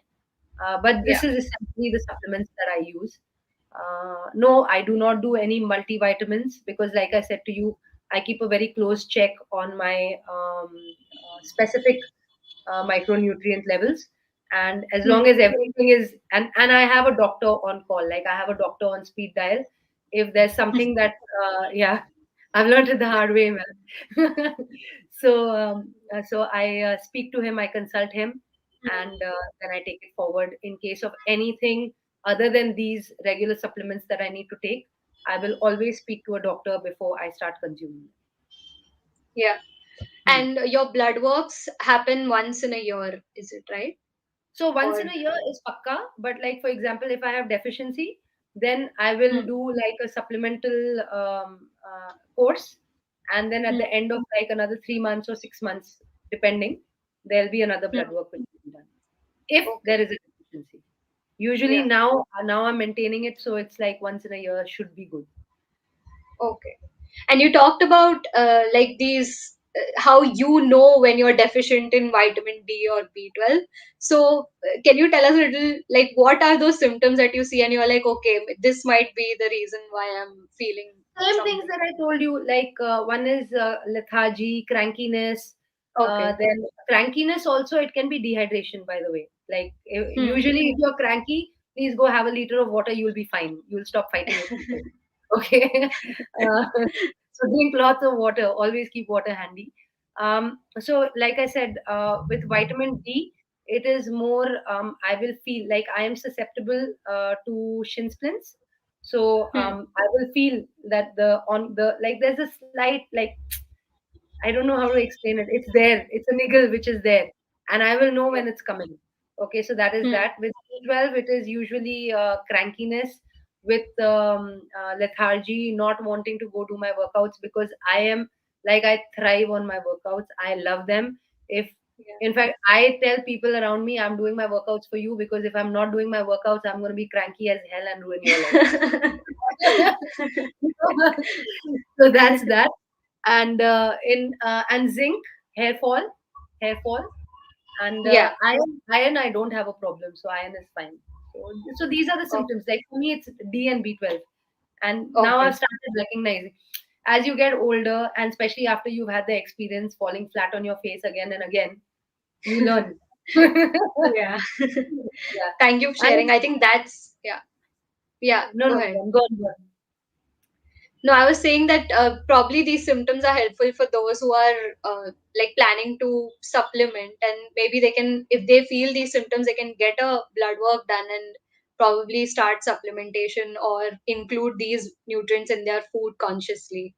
But Yeah. this is essentially the supplements that I use. No, I do not do any multivitamins because, like I said to you, I keep a very close check on my specific micronutrient levels. And as Hmm. long as everything is, and I have a doctor on call, like I have a doctor on speed dial. If there's something that, yeah, I've learned it the hard way, man. So I speak to him, I consult him, and then I take it forward. In case of anything other than these regular supplements that I need to take, I will always speak to a doctor before I start consuming Yeah. them. And your blood works happen once in a year, is it right? So once in Or a year is pakka, but like for example, if I have deficiency, then I will hmm. do like a supplemental course, and then at Hmm. the end of like another 3 months or 6 months, depending, there'll be another Hmm. blood work which will be done if Okay. there is a deficiency. Usually Yeah. now I'm maintaining it, so it's like once in a year should be good. Okay. And you talked about like these how you know when you're deficient in vitamin D or B12. So can you tell us a little like what are those symptoms that you see and you're like, okay, this might be the reason why I'm feeling Same things something. that I told you, like one is lethargy, crankiness. Okay. Then crankiness also, it can be dehydration, by the way. Like Hmm. usually, if you're cranky, please go have a liter of water. You'll be fine. You'll stop fighting with people. Okay. So drink lots of water. Always keep water handy. So like I said, with vitamin D, it is more. I will feel like I am susceptible to shin splints. So Hmm. I will feel that like there's a slight like I don't know how to explain it. It's there. It's a niggle which is there, and I will know Yeah. when it's coming. Okay, so that is Hmm. that. With B12, it is usually crankiness with lethargy, not wanting to go do my workouts because I thrive on my workouts. I love them. If Yeah. in fact, I tell people around me, I'm doing my workouts for you because if I'm not doing my workouts, I'm going to be cranky as hell and ruin your life. So that's that. And in and zinc, hair fall, hair fall, and Yeah. iron I don't have a problem, so iron is fine. So these are the Oh, symptoms. Like for me, it's D and B12, and now I've okay. started recognizing. As you get older, and especially after you've had the experience falling flat on your face again and again, you learn. Yeah. Yeah. Thank you for And sharing. I think that's yeah. Yeah. no, Go no, ahead. go on, go on. No, I was saying that probably these symptoms are helpful for those who are like planning to supplement, and maybe they can, if they feel these symptoms, they can get a blood work done and probably start supplementation or include these nutrients in their food consciously.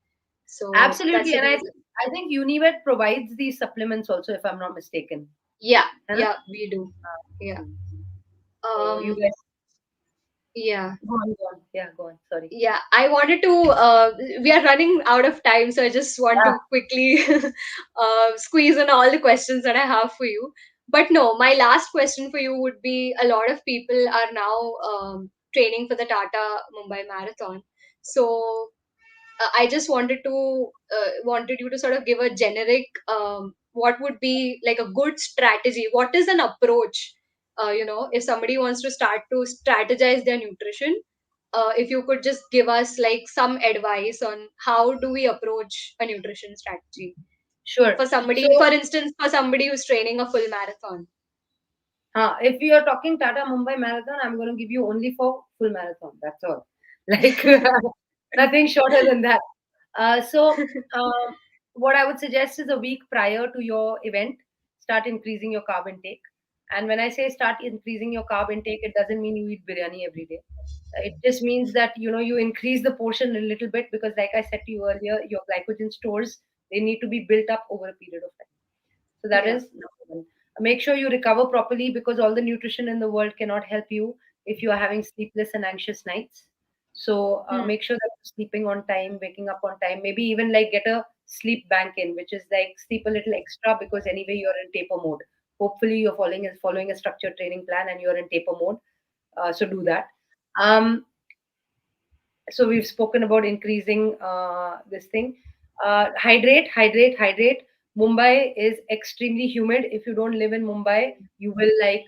So that's Absolutely, the and reason. I think Unived provides these supplements also, if I'm not mistaken. Yeah, Huh? yeah, we do. Yeah. Hmm. So you Um. guys Yeah. go on, go on. Yeah, go on. Sorry. Yeah, I wanted to. We are running out of time, so I just want Yeah, to quickly squeeze in all the questions that I have for you. But no, my last question for you would be: a lot of people are now training for the Tata Mumbai Marathon. So I just wanted you to sort of give a generic what would be like a good strategy. What is an approach? If somebody wants to start to strategize their nutrition, if you could just give us like some advice on how do we approach a nutrition strategy sure. for So somebody, for instance, for somebody who's training a full marathon. If you are talking Tata Mumbai Marathon, I'm going to give you only for full marathon. That's all. Like nothing shorter than that. So, what I would suggest is a week prior to your event, start increasing your carb intake. And when I say start increasing your carb intake, it doesn't mean you eat biryani every day. It just means that you increase the portion a little bit because, like I said to you earlier, your glycogen stores, they need to be built up over a period of time. So that Yeah. is number one. Make sure you recover properly because all the nutrition in the world cannot help you if you are having sleepless and anxious nights. So Hmm. make sure that you're sleeping on time, waking up on time. Maybe even like get a sleep bank in, which is like sleep a little extra because anyway you're in taper mode. Hopefully you're following a structured training plan and you're in taper mode. So do that. Um, so we've spoken about increasing this thing. Hydrate. Mumbai is extremely humid. If you don't live in Mumbai, you will like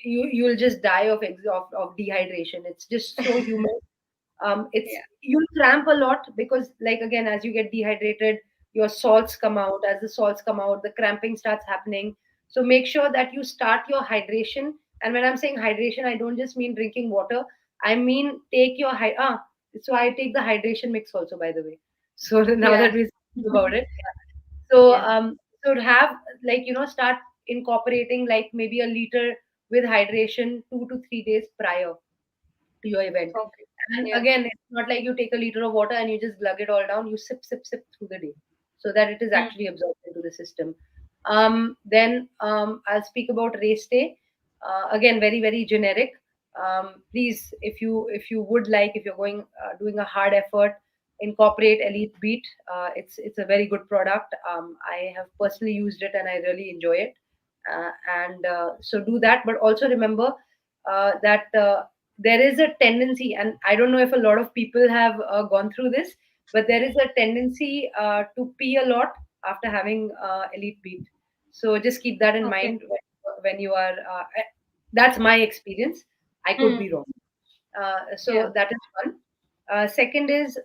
you'll just die of dehydration. It's just so humid. It's Yeah. you'll cramp a lot because, like, again, as you get dehydrated, your salts come out. As the salts come out, the cramping starts happening. So make sure that you start your hydration. And when I'm saying hydration, I don't just mean drinking water. I mean take your so I take the hydration mix also, by the way. So now Yeah. that we're speaking about it, yeah. So Yeah. so to have, like, start incorporating like maybe a liter with hydration 2 to 3 days prior to your event. Okay. And Yeah. again, it's not like you take a liter of water and you just glug it all down. You sip through the day so that it is Hmm. actually absorbed into the system. Then I'll speak about race day. Again, very very generic. Please, if you're going doing a hard effort, incorporate Elite Beat. It's a very good product. I have personally used it and I really enjoy it. And so do that, but also remember that there is a tendency, and I don't know if a lot of people have gone through this, but there is a tendency to pee a lot after having Elite Beat. So just keep that in Okay. mind when you are. That's my experience. I could Hmm. be wrong. Yeah. So that is one. Second is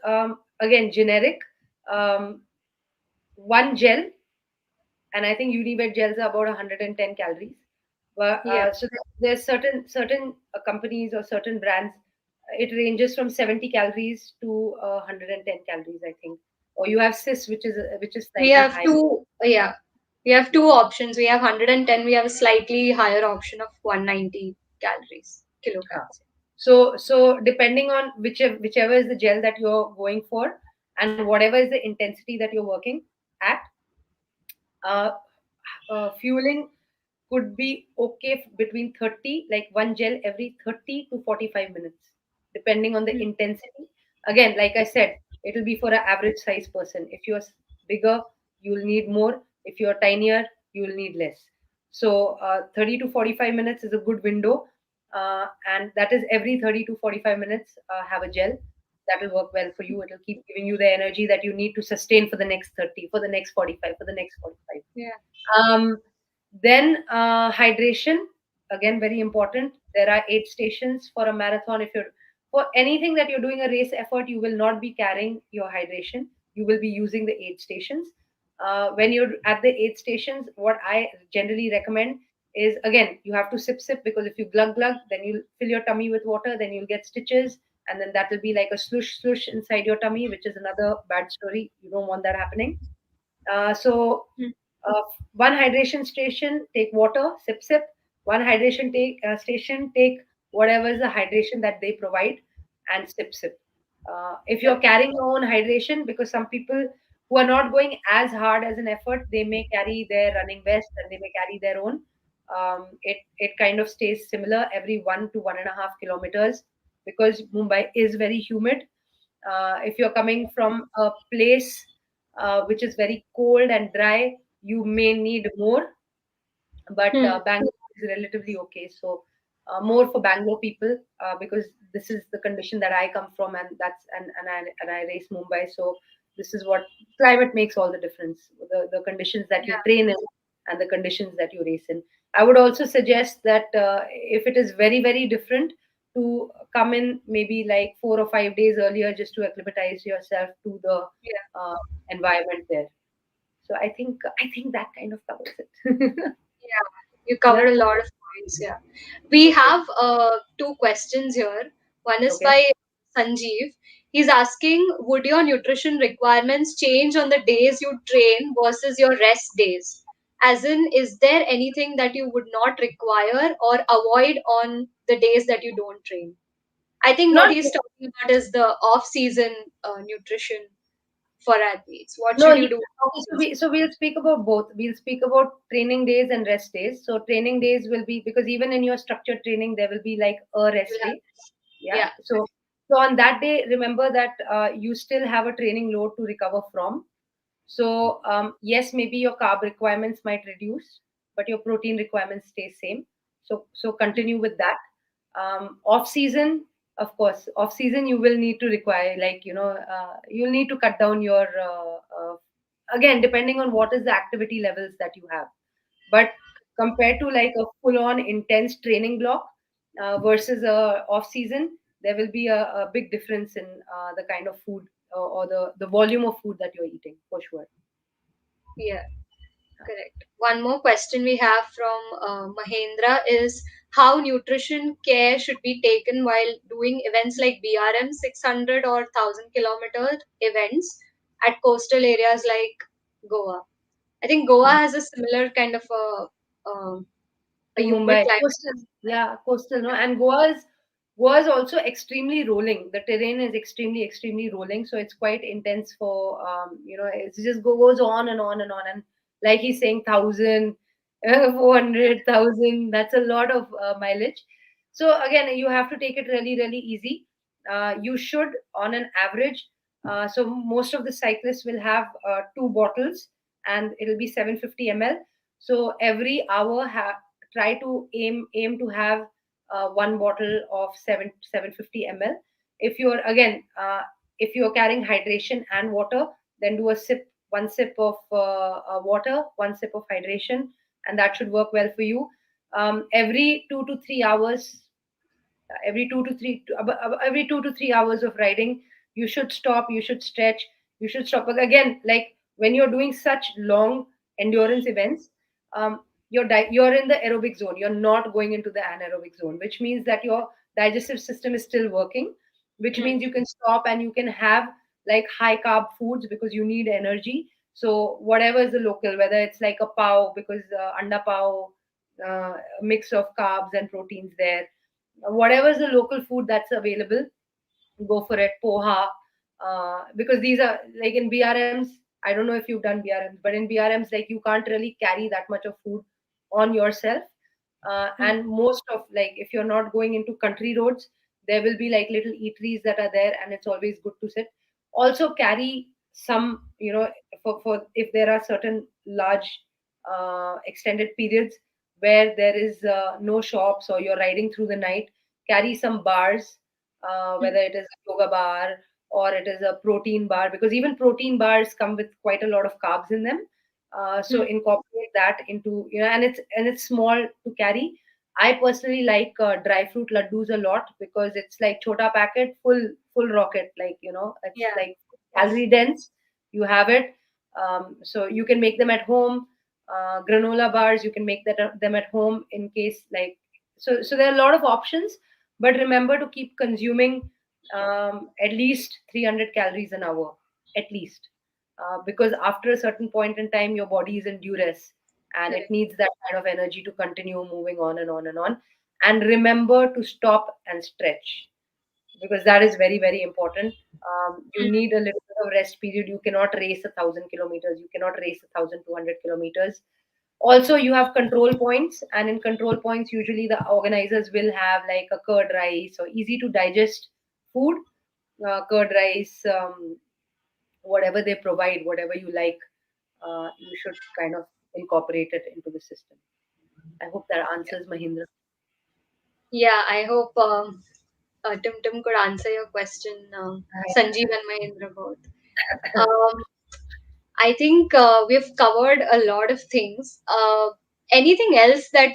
again generic. One gel, and I think Unived gels are about 110 calories. But Yeah. so there's certain companies or certain brands. It ranges from 70 calories to 110 calories, I think. Or you have Cis, which is We slightly have high. two. Yeah. We have two options. We have 110. We have a slightly higher option of 190 calories, Uh, kilocalories. so depending on whichever is the gel that you're going for, and whatever is the intensity that you're working at, uh, fueling could be okay between 30, like one gel every 30 to 45 minutes, depending on the Hmm. intensity. Again, like I said, it will be for an average size person. If you're bigger, you'll need more. If you're tinier, you'll need less. So 30 to 45 minutes is a good window. And that is every 30 to 45 minutes, have a gel. That will work well for you. It'll keep giving you the energy that you need to sustain for the next 30, for the next 45, for the next 45. Yeah. Then hydration, again very important. There are aid stations for a marathon. If you're for anything that you're doing a race effort, you will not be carrying your hydration. You will be using the aid stations. When you're at the aid stations, what I generally recommend is, again, you have to sip because if you glug glug, then you'll fill your tummy with water, then you'll get stitches, and then that will be like a slush inside your tummy, which is another bad story. You don't want that happening. So Hmm. one hydration station, take water, sip. One hydration station, take whatever is the hydration that they provide, and sip. If Yeah. you're carrying your own hydration, because some people who are not going as hard as an effort, they may carry their running vest and they may carry their own. It kind of stays similar every 1 to 1.5 kilometers because Mumbai is very humid. If you're coming from a place which is very cold and dry, you may need more, but Hmm. Bangalore is relatively okay. So more for Bangalore people because this is the condition that I come from, and I race Mumbai. So this is what climate makes all the difference. The conditions that you Yeah. train in and the conditions that you race in. I would also suggest that if it is very very different, to come in maybe like 4 or 5 days earlier just to acclimatize yourself to the Yeah. uh, environment there. So I think that kind of covers it. Yeah. You Yeah. covered a lot of points. Nice, yeah. We Okay. have two questions here. One is Okay. by Sanjeev. He's asking, would your nutrition requirements change on the days you train versus your rest days? As in, is there anything that you would not require or avoid on the days that you don't train? I think what Not he's talking about is the off-season nutrition for athletes. What No, should he, you do okay, off-season? so we'll speak about both. We'll speak about training days and rest days. So training days will be, because even in your structured training there will be like a You'll rest have, day. Yeah. yeah, So on that day, remember that you still have a training load to recover from. So yes, maybe your carb requirements might reduce, but your protein requirements stay same. So continue with that. Off season, of course, off season you will need to require, like, you'll need to cut down your again, depending on what is the activity levels that you have. But compared to like a full on intense training block versus a off season, there will be a big difference in the kind of food or the volume of food that you're eating, for sure. yeah. Correct. One more question we have from Mahendra is how nutrition care should be taken while doing events like BRM 600 or 1000-kilometer events at coastal areas like Goa. I think Goa has a similar kind of a To humid Mumbai. climate. Coastal, yeah, coastal, no. And Goa is also extremely rolling. The terrain is extremely rolling, so it's quite intense for it just goes on and on and on. And like he's saying, 1,000, 400,000. That's a lot of mileage. So again, you have to take it really easy. You should, on an average. So most of the cyclists will have two bottles, and it'll be 750 ml. So every hour, try to aim to have one bottle of 750 ml. If you're again if you're carrying hydration and water, then do a sip one sip of water, one sip of hydration, and that should work well for you. Every 2 to 3 hours, every 2 to 3 hours of riding, you should stop, you should stretch, you should stop. But again, like when you're doing such long endurance events, you're in the aerobic zone, you're not going into the anaerobic zone, which means that your digestive system is still working, which Hmm. means you can stop and you can have like high carb foods because you need energy. So whatever is the local, whether it's like a pav, because anda pav, a mix of carbs and proteins there, whatever is the local food that's available, go for it. Poha, because these are like in BRMs. I don't know if you've done BRMs, but in BRMs, like you can't really carry that much of food on yourself. Hmm. And most of, like, if you're not going into country roads, there will be like little eateries that are there, and it's always good to sit. Also carry some, for if there are certain large extended periods where there is no shops or you're riding through the night, carry some bars, Hmm. whether it is a yoga bar or it is a protein bar, because even protein bars come with quite a lot of carbs in them. So Hmm. incorporate that into, and it's small to carry. I personally like dry fruit laddus a lot because it's like chota packet, full rocket, like, it's Yeah. like calorie dense. You have it, so you can make them at home. Granola bars, you can make them at home in case, like, so there are a lot of options, but remember to keep consuming at least 300 calories an hour, at least, because after a certain point in time, your body is in duress and it Correct. needs that kind of energy to continue moving on and on and on. And remember to stop and stretch, because that is very important. You Hmm. need a little bit of rest period. You cannot race 1,000 kilometers. You cannot race 1,200 kilometers. Also, you have control points, and in control points, usually the organizers will have like a curd rice or easy to digest food, curd rice, whatever they provide, whatever you like, you should kind of incorporate it into the system. I hope that answers, Mahindra. Yeah, I hope Tim could answer your question, Sanjeev and Mahendra both. Um, I think we've covered a lot of things. Anything else that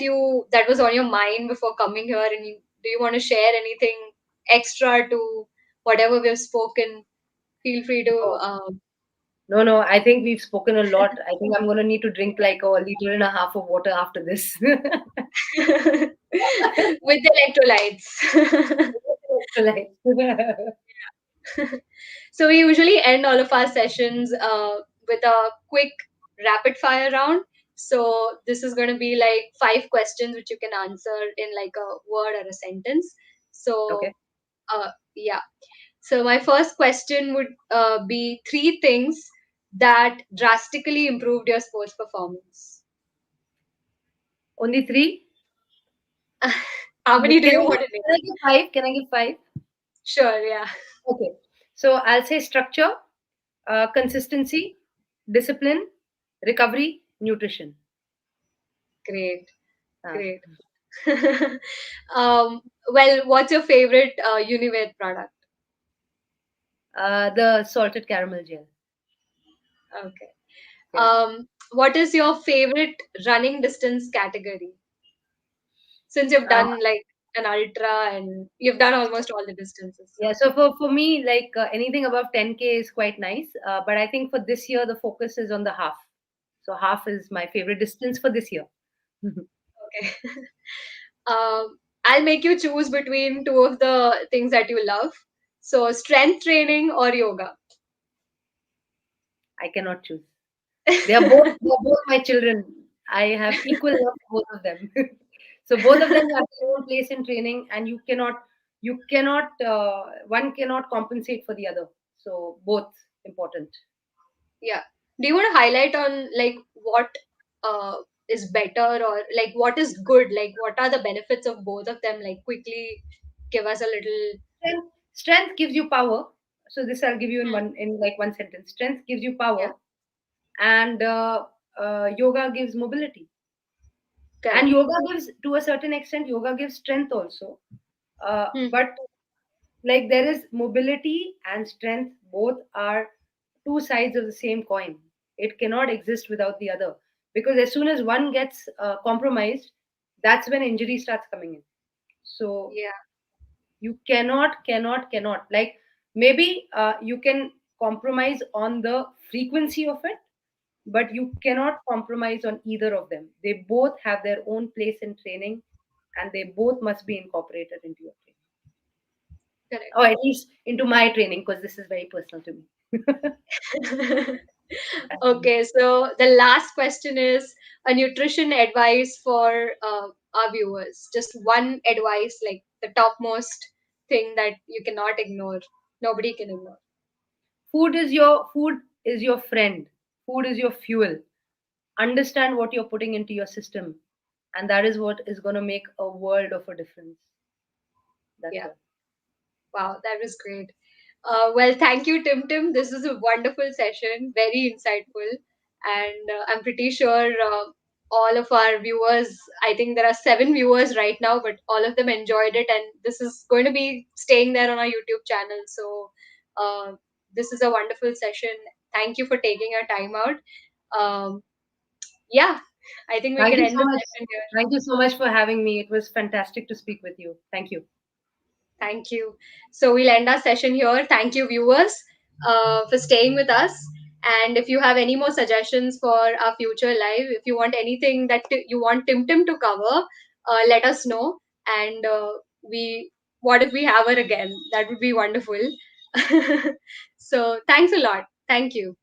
was on your mind before coming here, and do you want to share anything extra to whatever we've spoken? Feel free to. Oh, No, no, I think we've spoken a lot. I think I'm going to need to drink like a liter and a half of water after this. With electrolytes. Electrolytes. So we usually end all of our sessions with a quick rapid fire round. So this is going to be like 5 questions which you can answer in like a word or a sentence. So Okay. yeah. So my first question would be 3 things that drastically improved your sports performance. Only three? How many do Can you I want give, to name? can I give five? Can I give five? Sure, yeah. Okay. So I'll say structure, consistency, discipline, recovery, nutrition. Great, Uh, great. Well, what's your favorite Unived product? the salted caramel gel. Okay. Yeah. What is your favorite running distance category? Since you've Uh, done like an ultra and you've done almost all the distances. yeah. So So for me, like anything above 10K is quite nice. But I think for this year, the focus is on the half. So half is my favorite distance for this year. okay. I'll make you choose between two of the things that you love. So strength training or yoga. I cannot choose. They are both my children. I have equal love for both of them. So both of them have their own place in training, and you cannot one cannot compensate for the other. So both important. Yeah. Do you want to highlight on like what uh, is better or like what is good? Like what are the benefits of both of them? Like quickly give us a little. Strength gives you power. So this I'll give you in Hmm. one sentence. Strength gives you Yeah, power, and yoga gives mobility. And correct. yoga gives, to a certain extent, yoga gives strength also. Hmm. But like there is mobility and strength, both are two sides of the same coin. It cannot exist without the other, because as soon as one gets compromised, that's when injury starts coming in. So Yeah, you cannot like, maybe you can compromise on the frequency of it, but you cannot compromise on either of them. They both have their own place in training, and they both must be incorporated into your training, correct. or at least into my training, because this is very personal to me. Okay, so the last question is a nutrition advice for our viewers. Just one advice, like the topmost thing that you cannot ignore. Nobody can ignore. Food is your friend. Food is your fuel. Understand what you're putting into your system, and that is what is going to make a world of a difference. That's Yeah. all. Wow, that was great. Well, thank you, Tim Tim. This is a wonderful session, very insightful, and I'm pretty sure all of our viewers. I think there are 7 viewers right now, but all of them enjoyed it, and this is going to be staying there on our YouTube channel. So, uh, this is a wonderful session. Thank you for taking your time out. Um, yeah, I think we Thank can you end so the much. session here. Thank you so much for having me. It was fantastic to speak with you. Thank you. Thank you. So we'll end our session here. Thank you, viewers, for staying with us. And if you have any more suggestions for our future live, if you want anything that you want Tim Tim to cover, let us know. And what if we have her again? That would be wonderful. So thanks a lot. Thank you.